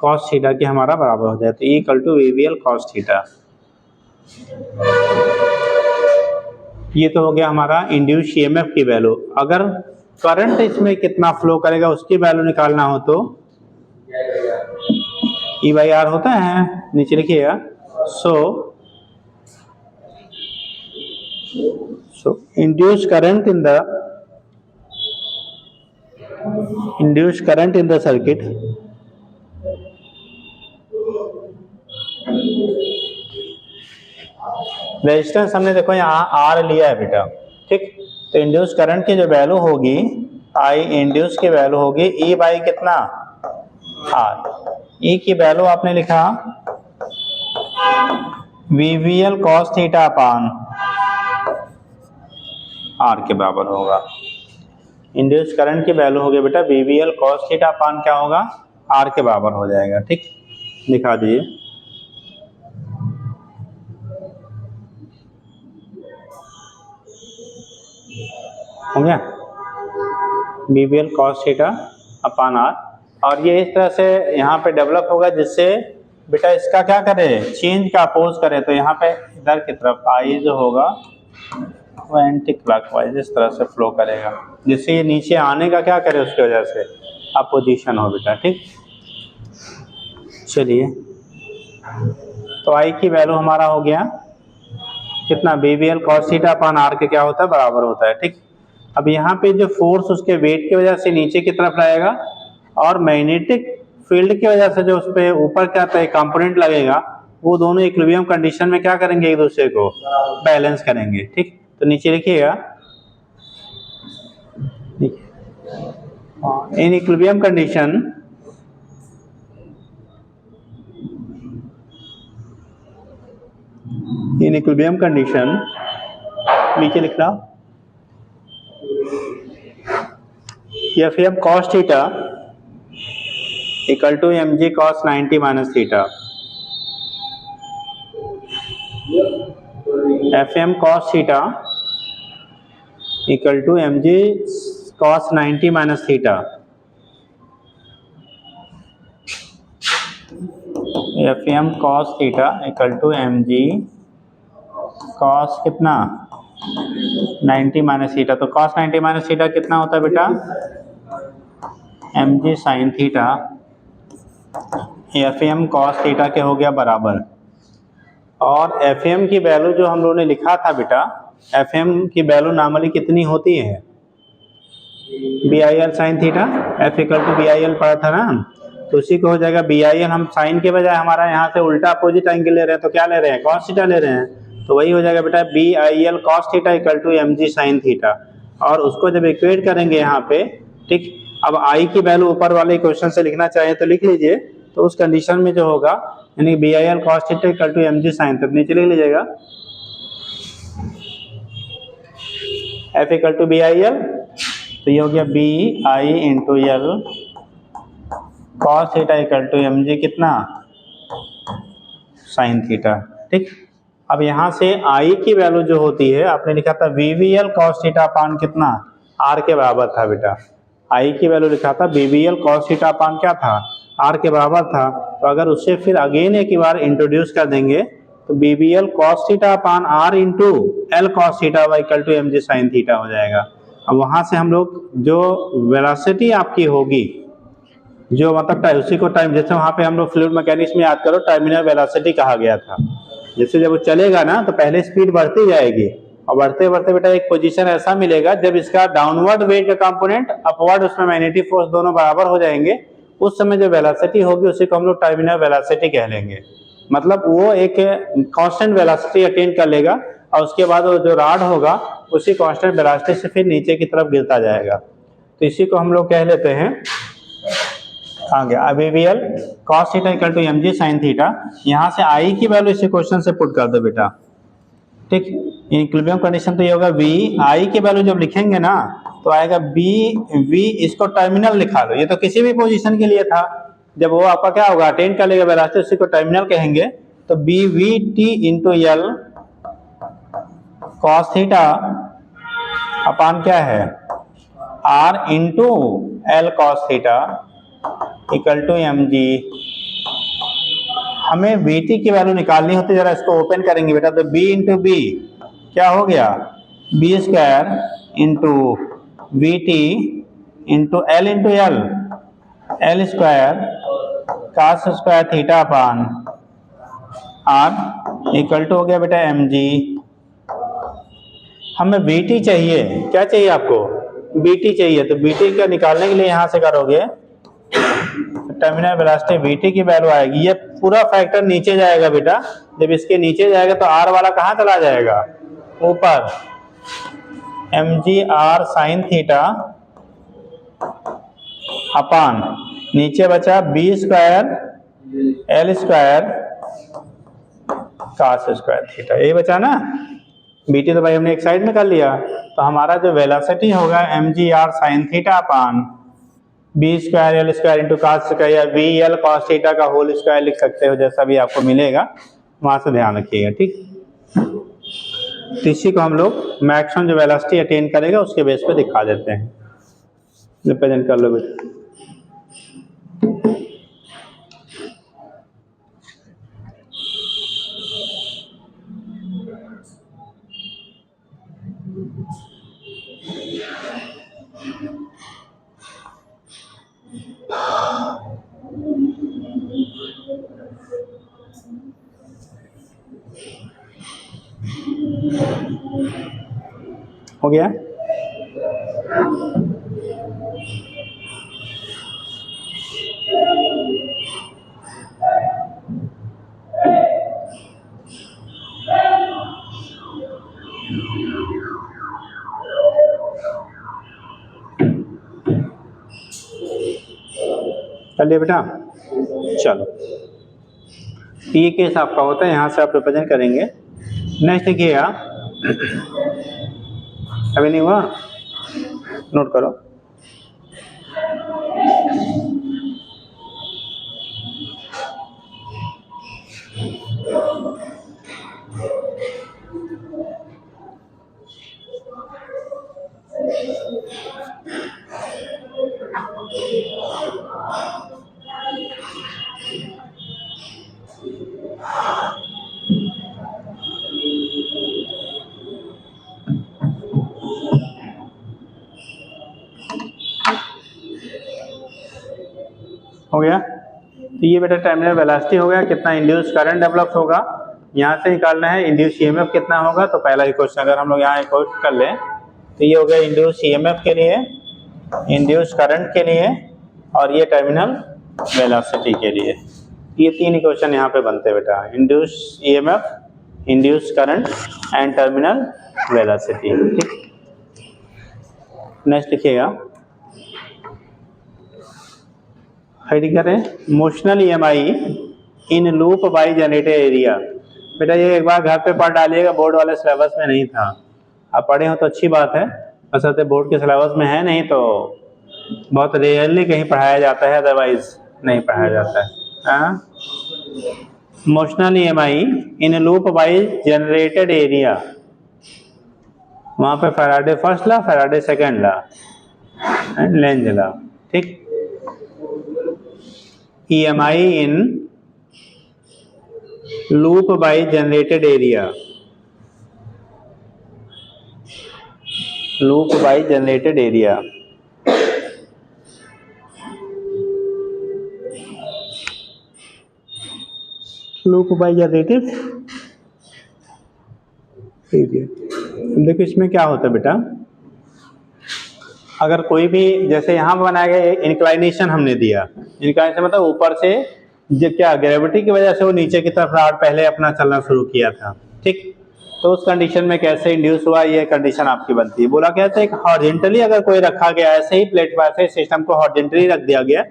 कॉस थीटा की हमारा बराबर हो जाए, तो equal to VVL cos theta. ये तो हो गया हमारा इंड्यूस EMF की वैल्यू। अगर करंट इसमें कितना फ्लो करेगा उसकी वैल्यू निकालना हो तो E/R होता है, नीचे लिखिएगा। सो induced current in the circuit resistance हमने देखो यहाँ R लिया है बेटा, ठीक। तो इंड्यूस करंट की जो वैल्यू होगी I इंड्यूस की वैल्यू होगी E बाई कितना R। E की वैल्यू आपने लिखा VVL cos theta upon R के बराबर होगा। इंड्यूस करंट की वैल्यू होगी बेटा VVL cos थीटा अपान क्या होगा R के बराबर हो जाएगा, ठीक। दिखा दीजिए, हो गया VVL cos theta upon R। और ये इस तरह से यहाँ पे डेवलप होगा जिससे बेटा इसका क्या करे चेंज का अपोज करे, तो यहाँ पे इधर की तरफ I जो होगा वो एंटी क्लॉकवाइज इस तरह से फ्लो करेगा, जिससे ये नीचे आने का क्या करे उसकी वजह से अपोजिशन हो बेटा, ठीक। चलिए, तो I की वैल्यू हमारा हो गया कितना VVL cos theta upon R के क्या होता है बराबर होता है, ठीक। अब यहाँ पे जो फोर्स उसके वेट की वजह से नीचे की तरफ रहेगा और मैग्नेटिक फील्ड की वजह से जो उस पे ऊपर क्या आता है कंपोनेंट लगेगा, वो दोनों इक्विलिब्रियम कंडीशन में क्या करेंगे एक दूसरे को बैलेंस करेंगे, ठीक। तो नीचे लिखिएगा इन इक्विलिब्रियम कंडीशन नीचे लिखना Fm cos theta equal to mg cos 90 minus theta, Fm cos theta equal to mg cos 90 minus theta, Fm cos theta equal to mg cos कितना 90 माइनस थीटा, तो cos 90 minus theta कितना होता है बेटा mg sine theta F M cos theta के हो गया बराबर। और एफ एम की वैल्यू जो हम लोगों ने लिखा था बेटा, एफ एम की वैल्यू नॉर्मली कितनी होती है B I L sine theta, F equal to B I L पढ़ा था ना, तो उसी को हो जाएगा बी आई एल। हम साइन के बजाय हमारा यहाँ से उल्टा अपोजिट एंगल ले रहे हैं, तो क्या ले रहे हैं कॉस थीटा ले रहे हैं, तो वही हो जाएगा बेटा B I L cos theta equal to M G sine theta. और उसको जब इक्वेट करेंगे यहाँ पे, ठीक, अब आई की वैल्यू ऊपर वाले क्वेश्चन से लिखना चाहे तो लिख लीजिए, तो उस कंडीशन में जो होगा यानी B I L cos theta equal to M G sine, तो नीचे लिख लीजिएगा F equal to B I L, तो ये हो गया B I into L cos theta equal to M G कितना साइन थीटा, ठीक। अब यहाँ से आई की वैल्यू जो होती है आपने लिखा था V V L cos theta upon कितना आर के बराबर था बेटा, आई की वैल्यू लिखा था B V L cos theta upon क्या था आर के बराबर था। तो अगर उससे फिर अगेन एक बार इंट्रोड्यूस कर देंगे तो B V L cos theta upon R into L cos theta equal to M G sine theta हो जाएगा। अब वहाँ से हम लोग जो वेलोसिटी आपकी होगी, जो मतलब उसी को टाइम, जैसे वहाँ पे हम लोग फ्लूइड मैकेनिक्स में याद करो टर्मिनल वेलोसिटी कहा गया था, जैसे जब वो चलेगा ना तो पहले स्पीड बढ़ती जाएगी और बढ़ते बढ़ते बेटा एक पोजीशन ऐसा मिलेगा जब इसका डाउनवर्ड वेट का कंपोनेंट अपवर्ड उसमें मैग्नेटिक फोर्स दोनों बराबर हो जाएंगे, उस समय जो वेलोसिटी होगी उसी को हम लोग टर्मिनल वेलोसिटी कह लेंगे। मतलब वो एक कांस्टेंट वेलोसिटी अटेन कर लेगा और उसके बाद वो जो रॉड होगा उसी कांस्टेंट वेलोसिटी से फिर नीचे की तरफ गिरता जाएगा, तो इसी को हम लोग कह लेते हैं आगे अभी V L cos theta equal to M G sine theta. यहाँ से आई की वैल्यू इसी क्वेश्चन से पुट कर दो बेटा, ठीक। इक्विलिब्रियम कंडीशन तो ये होगा वी आई की वैल्यू जब लिखेंगे ना तो आएगा बी वी, इसको टर्मिनल लिखा लो, ये तो किसी भी पोजीशन के लिए था, जब वो आपका क्या होगा अटेन कर लेगा वेलोसिटी उसी को टर्मिनल कहेंगे, तो B V T into L cos theta upon क्या है R into L cos theta equal to M G. हमें वी टी की वैल्यू निकालनी होती है, जरा इसको ओपन करेंगे बेटा, तो बी इंटू बी क्या हो गया B square into V T into L L square cos square theta upon R equal to हो गया बेटा एम जी। हमें बी टी चाहिए, क्या चाहिए आपको बी टी चाहिए, तो बी टी का निकालने के लिए यहाँ से करोगे टर्मिनल वेलोसिटी वी टी की वैल्यू आएगी, ये पूरा फैक्टर नीचे जाएगा बेटा, जब इसके नीचे जाएगा तो आर वाला कहाँ चला जाएगा ऊपर, M G R sine theta upon नीचे बचा B square L square cos square theta, यही बचा ना। बी टी तो भाई हमने एक साइड में कर लिया, तो हमारा जो वेलोसिटी होगा M G R sine theta upon B square L square into cos square या वी एल कॉस थीटा का होल स्क्वायर लिख सकते हो, जैसा भी आपको मिलेगा वहां से ध्यान रखिएगा, ठीक। तो इसी को हम लोग मैक्सिमम जो वेलोसिटी अटेन करेगा उसके बेस पे दिखा देते हैं। रिप्रेजेंट कर लो बेटा, हो गया। चलिए बेटा, चलो ये केस आपका होता है, यहाँ से आप रिप्रेजेंट करेंगे। नेक्स्ट देखिएगा, अभी नहीं हुआ, नोट करो। हो गया। तो ये बेटा टर्मिनल वेलोसिटी हो गया, कितना इंड्यूस करंट डेवलप होगा यहाँ से निकालना है। इंड्यूस ईएमएफ कितना होगा, तो पहला ही क्वेश्चन अगर हम लोग यहाँ एक कर ले तो ये हो गया इंड्यूस ईएमएफ के लिए, इंड्यूस करंट के लिए और ये टर्मिनल वेलोसिटी के लिए। ये तीन इक्वेशन यहाँ पे बनते हैं बेटा, induce EMF, induce current and terminal velocity. ठीक, नेक्स्ट लिखिएगा, हेडिंग करें motional EMI in loop by generated area. बेटा ये एक बार घर पे पढ़ डालिएगा, बोर्ड वाले सिलेबस में नहीं था। आप पढ़े हो तो अच्छी बात है, बशर्ते बोर्ड के सिलेबस में है नहीं तो बहुत रेयरली कहीं पढ़ाया जाता है, अदरवाइज नहीं पढ़ाया जाता है। Motional EMI in loop by generated area, वहाँ पे Faraday first law, Faraday second law and Lenz law. ठीक, EMI in loop by generated area, loop by generated area। loop by generated area। देखो इसमें क्या होता है बेटा, अगर कोई भी जैसे यहाँ बनाया गया इंक्लाइनेशन हमने दिया, इंक्लाइनेशन मतलब ऊपर से जो क्या ग्रेविटी की वजह से वो नीचे की तरफ रॉड पहले अपना चलना शुरू किया था। ठीक, तो उस कंडीशन में कैसे इंड्यूस हुआ, ये कंडीशन आपकी बनती है। बोला क्या था, एक हॉरिजॉन्टली अगर कोई रखा गया, ऐसे ही प्लेट पर ऐसे सिस्टम को हॉरिजॉन्टली रख दिया गया।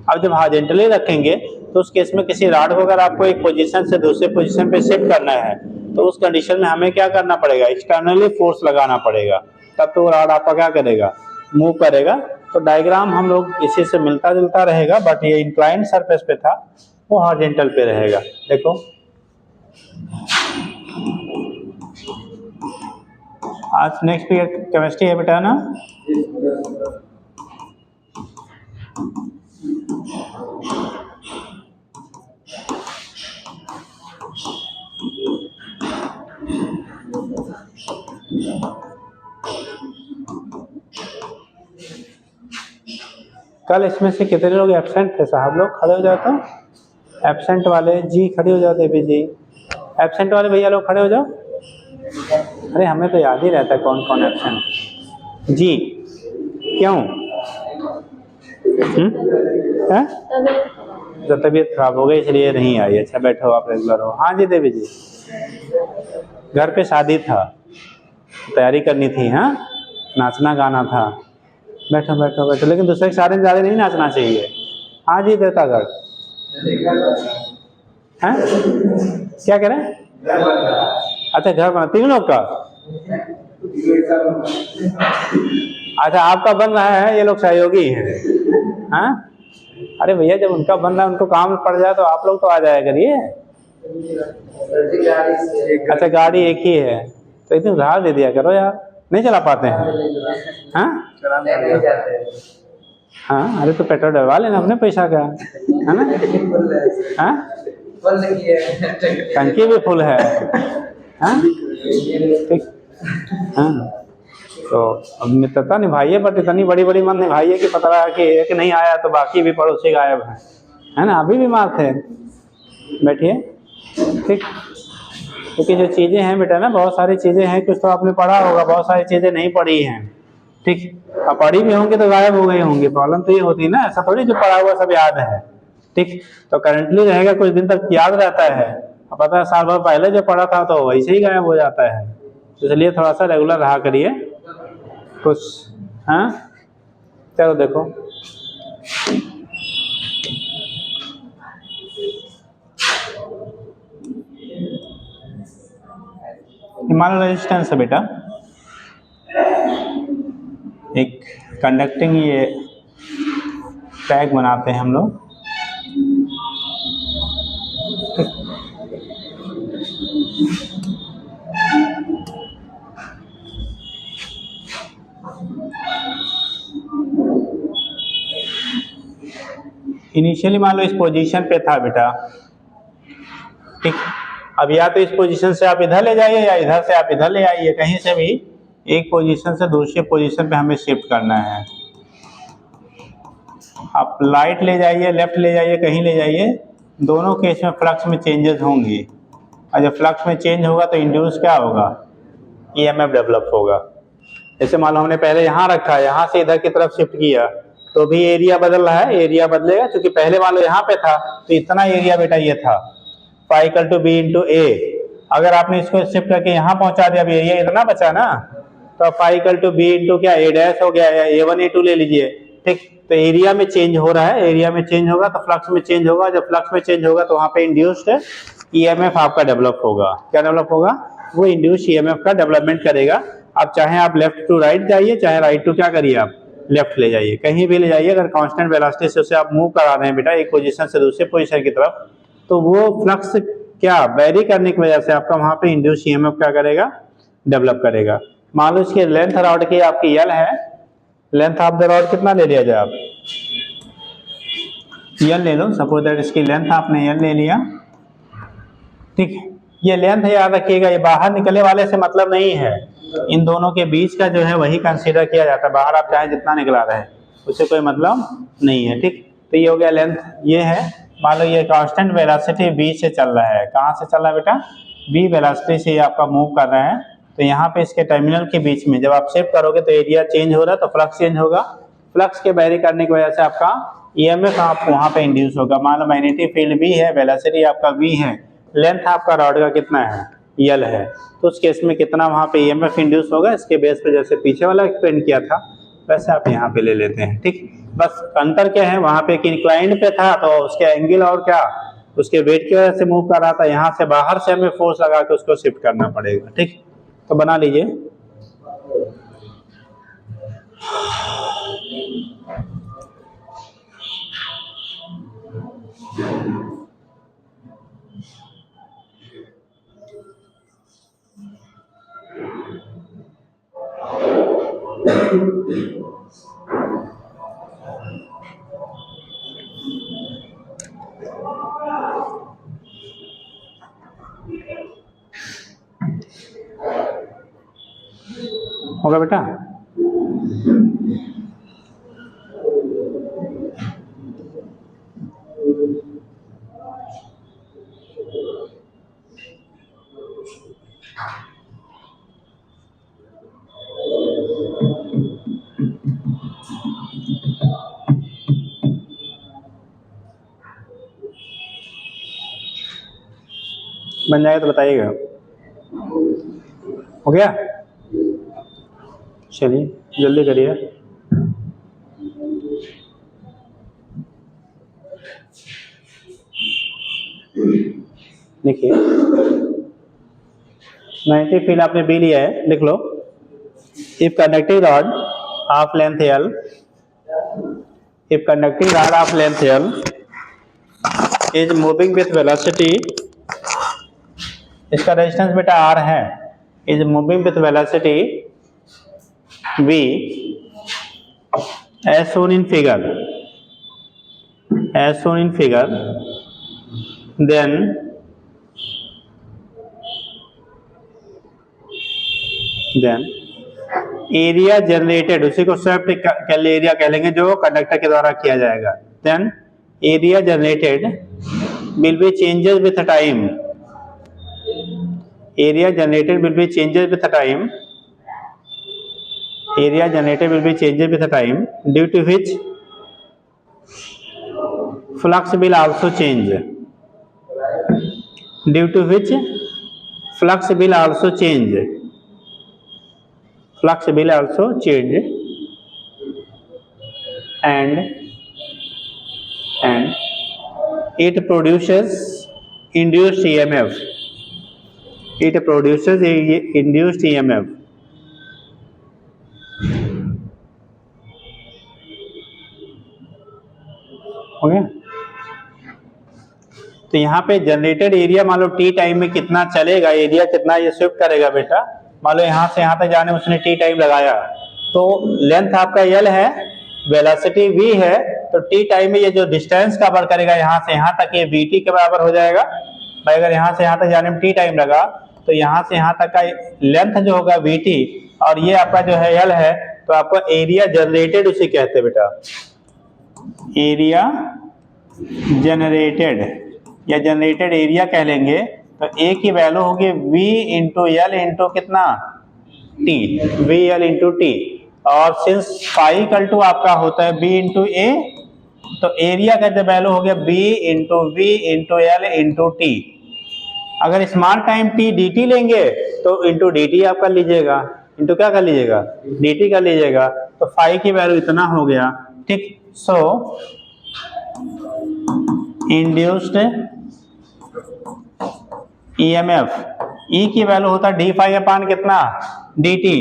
अब जब हॉरिजॉन्टली रखेंगे तो उस केस में किसी रॉड को अगर आपको एक पोजीशन से दूसरे पोजीशन पे शिफ्ट करना है तो उस कंडीशन में हमें क्या करना पड़ेगा, एक्सटर्नली फोर्स लगाना पड़ेगा, तब तो रॉड आपका क्या करेगा, मूव करेगा। तो डायग्राम हम लोग इसी से मिलता जुलता रहेगा, बट ये इंक्लाइंड सरफेस पे था, वो हॉरिजॉन्टल पे रहेगा। देखो आज नेक्स्ट पीरियड केमिस्ट्री है बेटा ना। कल इसमें से कितने लोग एब्सेंट थे साहब, लोग खड़े हो जाओ तो। एब्सेंट वाले जी खड़े हो जाओ, देवी जी। एब्सेंट वाले भैया लोग खड़े हो जाओ। अरे हमें तो याद ही रहता है कौन कौन एब्सेंट जी। क्यों है? तो तबीयत खराब हो गई इसलिए नहीं आई। अच्छा बैठो, आप रेगुलर हो। हाँ जी देवी जी, घर पे शादी था, तैयारी करनी थी, हाँ नाचना गाना था। बैठो बैठो बैठो, लेकिन दूसरे के सारे ज़्यादा नहीं नाचना चाहिए। हाँ जी देवतागढ़ हैं, क्या कह रहे हैं? अच्छा घर बना, 3 लोग का। अच्छा आपका बन रहा है, ये लोग सहयोगी हैं। हाँ अरे भैया जब उनका बन रहा है, उनको काम पड़ जाए तो आप लोग तो आ जाया करिए। अच्छा गाड़ी एक ही है तो इतनी उधार दे दिया करो यार, नहीं चला पाते हैं। हाँ हाँ, अरे तो पेट्रोल डलवा लेना अपने पैसा का, है ना। हाँ टंकी भी फुल है। हाँ ठीक, हाँ तो अब मित्रता निभाइए, बट इतनी बड़ी बड़ी मत निभाइए कि पता लगा कि एक नहीं आया तो बाकी भी पड़ोसी गायब है ना। अभी बीमार थे, बैठिए। ठीक, क्योंकि जो चीज़ें हैं बेटा ना, बहुत सारी चीज़ें हैं, कुछ तो आपने पढ़ा होगा, बहुत सारी चीज़ें नहीं पढ़ी हैं। ठीक, अब पढ़ी भी होंगी तो गायब हो गई होंगी। प्रॉब्लम तो ये होती है ना, ऐसा थोड़ी जो पढ़ा हुआ सब याद है। ठीक, तो करंटली रहेगा, कुछ दिन तक याद रहता है, अब पता है साल भर पहले जो पढ़ा था तो वैसे ही गायब हो जाता है। इसलिए थोड़ा सा रेगुलर रहा करिए कुछ। हाँ चलो देखो, मान लो रेजिस्टेंस है बेटा, एक कंडक्टिंग ये टैग बनाते हैं हम लोग। इनिशियली मान लो इस पोजीशन पे था बेटा। ठीक, अब या तो इस पोजीशन से आप इधर ले जाइए या इधर से आप इधर ले आइए, कहीं से भी एक पोजीशन से दूसरी पोजीशन पे हमें शिफ्ट करना है। आप राइट ले जाइए, लेफ्ट ले जाइए, कहीं ले जाइए, दोनों केस में फ्लक्स में चेंजेस होंगे, और जब फ्लक्स में चेंज होगा तो इंड्यूस क्या होगा, ईएमएफ डेवलप होगा। जैसे मान लो हमने पहले यहाँ रखा, यहाँ से इधर की तरफ शिफ्ट किया तो भी एरिया बदल रहा है, एरिया बदलेगा, क्योंकि पहले मान लो यहाँ पे था तो इतना एरिया बेटा ये था, phi equal to B into A. अगर आपने इसको शिफ्ट करके यहाँ पहुंचा दिया, अब एरिया इतना बचा ना, तो pi equal to B into क्या ए डैश हो गया, या A1 A2 ले लीजिए, ठीक। तो एरिया में चेंज हो रहा है, एरिया में चेंज होगा तो फ्लक्स में चेंज होगा, जब फ्लक्स में चेंज होगा तो वहाँ पे इंड्यूस्ड ईएमएफ आपका डेवलप होगा। क्या डेवलप होगा, वो इंड्यूस्ड ईएमएफ का डेवलपमेंट करेगा। अब चाहे आप लेफ्ट टू राइट जाइए, चाहे राइट टू क्या करिए, आप लेफ्ट ले जाइए, कहीं भी ले जाइए, अगर कांस्टेंट वेलोसिटी से उसे आप मूव करा रहे हैं बेटा एक पोजीशन से दूसरे पोजीशन की तरफ, तो वो फ्लक्स क्या वेरी करने की वजह से आपका वहां पे इंड्यूस ईएमएफ क्या करेगा, डेवलप करेगा। मान लो इसकी लेंथ रॉड की आपकी एल है, लेंथ ऑफ द रॉड कितना ले लिया जाए, आप एल ले लो, सपोज दैट इसकी लेंथ आपने एल ले लिया, ठीक। ये लेंथ याद रखिएगा, ये बाहर निकले वाले से मतलब नहीं है, इन दोनों के बीच का जो है वही कंसीडर किया जाता है, बाहर आप चाहे जितना निकला रहे उससे कोई मतलब नहीं है, ठीक। तो ये हो गया लेंथ, ये है, मान लो ये कांस्टेंट वेलोसिटी v से चल रहा है, कहाँ से चल रहा है बेटा, v वेलोसिटी से आपका मूव कर रहा है, तो यहाँ पे इसके टर्मिनल के बीच में जब आप शिफ्ट करोगे तो एरिया चेंज हो रहा है तो फ्लक्स चेंज होगा, फ्लक्स के वेरी करने की वजह से आपका ईएमएफ आप वहाँ पे इंड्यूस होगा। मान लो मैग्नेटिक फील्ड v है, वेलोसिटी आपका v है, लेंथ आपका रॉड का कितना है, यल है, तो उस केस में कितना वहाँ पे ईएमएफ इंड्यूस होगा, इसके बेस पे जैसे पीछे वाला एक्सप्लेन किया था वैसे आप यहाँ पे ले लेते हैं, ठीक। बस अंतर क्या है, वहाँ पे इंक्लाइंड पे था तो उसके एंगल और क्या उसके वेट की वजह से मूव कर रहा था, यहाँ से बाहर से हमें फोर्स लगा के उसको शिफ्ट करना पड़ेगा, ठीक। तो बना लीजिए, होगा बेटा, बन जाएगा तो बताइएगा। हो गया, चलिए जल्दी करिए। देखिए 90 फील आपने बी लिया है, लिख लो, if conducting rod of length L, if conducting rod of length L is moving with velocity, इसका रेजिस्टेंस बेटा आर है, is moving with velocity v as shown in figure, as shown in figure, then area generated, उसी को swept area कह लेंगे जो conductor के द्वारा किया जाएगा, then area generated will be changes with time, area generated will be changes with time, area generated will be changes with the time, due to which flux will also change, due to which flux will also change, flux will also change, and it produces induced EMF, it produces induced EMF। हो गया, तो यहाँ पे generated area मान लो T time में कितना चलेगा, area कितना ये शिफ्ट करेगा बेटा, मान लो यहाँ से यहाँ तक जाने में उसने टी टाइम लगाया, तो लेंथ आपका एल है, वेलोसिटी v है, तो टी टाइम में ये जो डिस्टेंस कवर करेगा यहाँ से यहाँ तक, ये vt के बराबर हो जाएगा भाई। अगर यहाँ से यहाँ तक जाने में टी टाइम लगा तो यहाँ से यहाँ तक का लेंथ जो होगा vt, और ये आपका जो है एल है, तो आपका एरिया जनरेटेड उसे कहते हैं बेटा, एरिया जनरेटेड या जनरेटेड एरिया कह लेंगे, तो ए की वैल्यू होगी V इंटू एल इंटू कितना T, we L into T. और सिंस फाई इक्वल टू आपका होता है बी इंटू ए, तो एरिया का वैल्यू हो गया B into V into L into T. अगर small time T D T लेंगे तो इंटू डी टी आप कर लीजिएगा, इंटू क्या कर लीजिएगा डी टी कर लीजिएगा, तो फाई की वैल्यू इतना हो गया, ठीक। सो इंड्यूस्ड ईएमएफ ई की वैल्यू होता है डी फाई अपान कितना D T,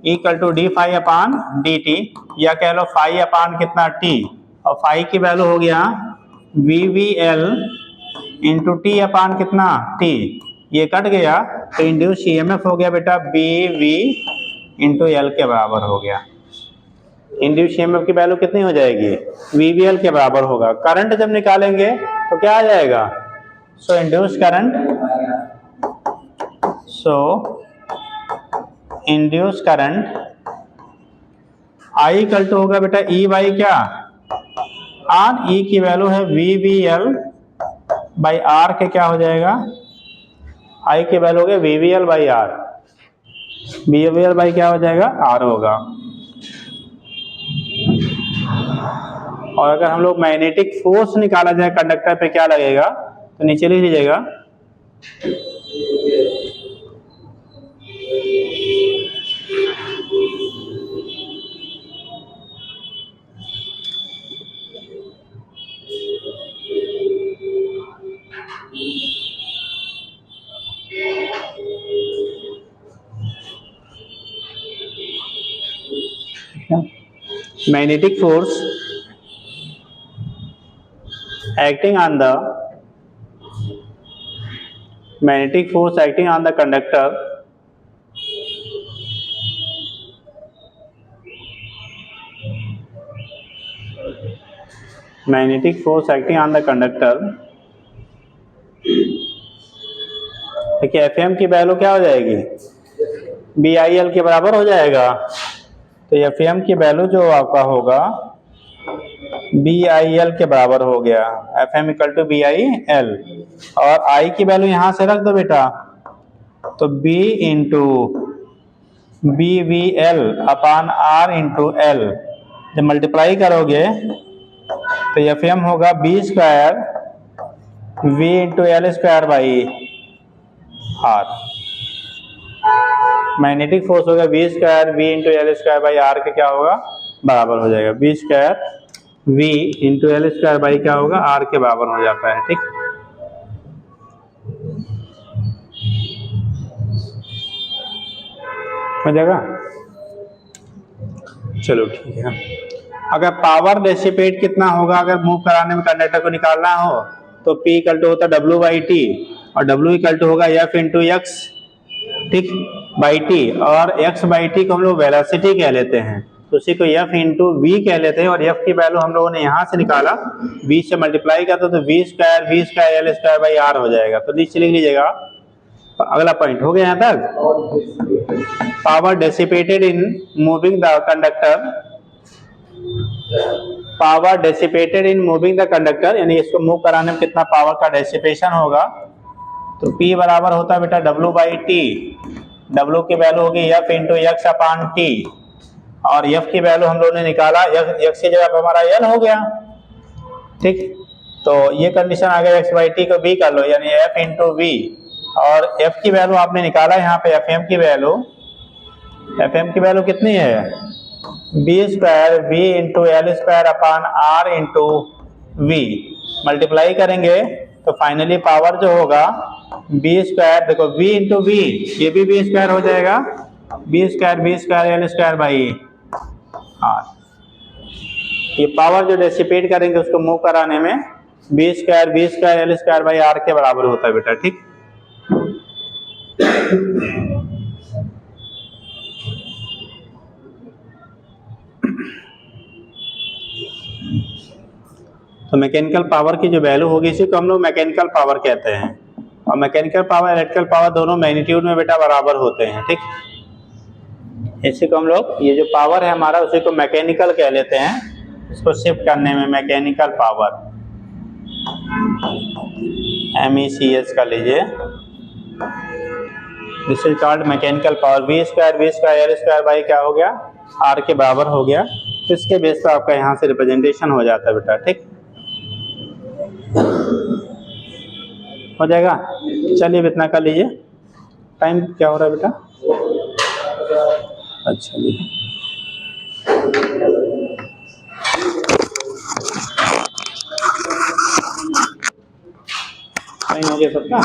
equal to D phi upon D T, या कह लो फाई अपान कितना टी, और फाई की वैल्यू हो गया V V L into T upon कितना टी, ये कट गया तो इंड्यूस ईएमएफ हो गया बेटा बी वी इंटू एल के बराबर हो गया। इंड्यूस ईएमएफ की वैल्यू कितनी हो जाएगी वी वी एल के बराबर होगा। करंट जब निकालेंगे तो क्या आ जाएगा, so induced current, so induced current I equal to होगा बेटा ई बाई क्या आर, ई की वैल्यू है V V L by R के क्या हो जाएगा, आई की वैल्यू हो गया V V L by R, V V L by क्या हो जाएगा आर होगा। और अगर हम लोग मैग्नेटिक फोर्स निकाला जाए कंडक्टर पे क्या लगेगा, तो नीचे लिख लीजिएगा magnetic force acting on the conductor देखिए एफएम की वैल्यू क्या हो जाएगी बी आई एल के बराबर हो जाएगा, तो एफएम की वैल्यू जो आपका होगा बी आई एल के बराबर हो गया, F M equal to B I L, और आई की वैल्यू यहां से रख दो बेटा, तो B into B V L upon R into L, जब मल्टीप्लाई करोगे तो एफ एम होगा B square V into L square by R, magnetic force होगा V square V into L square by R के क्या होगा बराबर हो जाएगा, V square V into L square by क्या होगा आर के बराबर हो जाता है, ठीक। हो जाएगा, चलो ठीक है। अगर पावर डेसिपेट कितना होगा अगर मूव कराने में कंडक्टर को निकालना हो, तो P इक्वल टू होता है W बाई टी, और W इक्वल टू होगा F इंटू एक्स, ठीक, बाई टी, और x बाई टी को हम लोग वेलोसिटी कह लेते हैं, तो उसी को F इंटू वी कह लेते हैं, और F की वैल्यू हम लोगों ने यहाँ से निकाला, v से मल्टीप्लाई करते तो V square L square by R हो जाएगा, तो नीचे लिख लीजिएगा। अगला पॉइंट हो गया यहाँ तक, power dissipated in moving the conductor, power dissipated in moving the conductor, यानी इसको मूव कराने में कितना पावर का डेसिपेशन होगा, तो P बराबर होता है बेटा W बाई टी, W की वैल्यू होगी F इंटू एक्स अपान टी, और F की वैल्यू हम लोगों ने निकाला, x की जगह पर हमारा L हो गया, ठीक। तो ये कंडीशन आ गया x बाई टी को B कर लो, यानी F इंटू वी, और F की वैल्यू आपने निकाला यहाँ पे, FM की वैल्यू कितनी है B square V into L square upon R into V, multiply करेंगे तो फाइनली पावर जो होगा बी स्क्वायर, देखो v इंटू वी, ये भी बी स्क्वायर हो जाएगा, B square L square by R, ये पावर जो डेसिपेट करेंगे उसको मूव कराने में B square L square by R के बराबर होता है बेटा, ठीक। तो मैकेनिकल पावर की जो वैल्यू होगी इसी को हम लोग मैकेनिकल पावर कहते हैं, और मैकेनिकल पावर इलेक्ट्रिकल पावर दोनों मैग्नीट्यूड में बेटा बराबर होते हैं, ठीक। इसी को हम लोग, ये जो पावर है हमारा उसी को मैकेनिकल कह लेते हैं, इसको शिफ्ट करने में मैकेनिकल पावर, MECS का लीजिए, this is called mechanical power. V square R square by क्या हो गया, R के बराबर हो गया। तो इसके बेस पर आपका यहाँ से रिप्रेजेंटेशन हो जाता है बेटा, ठीक हो जाएगा। चलिए इतना कर लीजिए। टाइम क्या हो रहा है बेटा? अच्छा जी, टाइम हो गया सबका।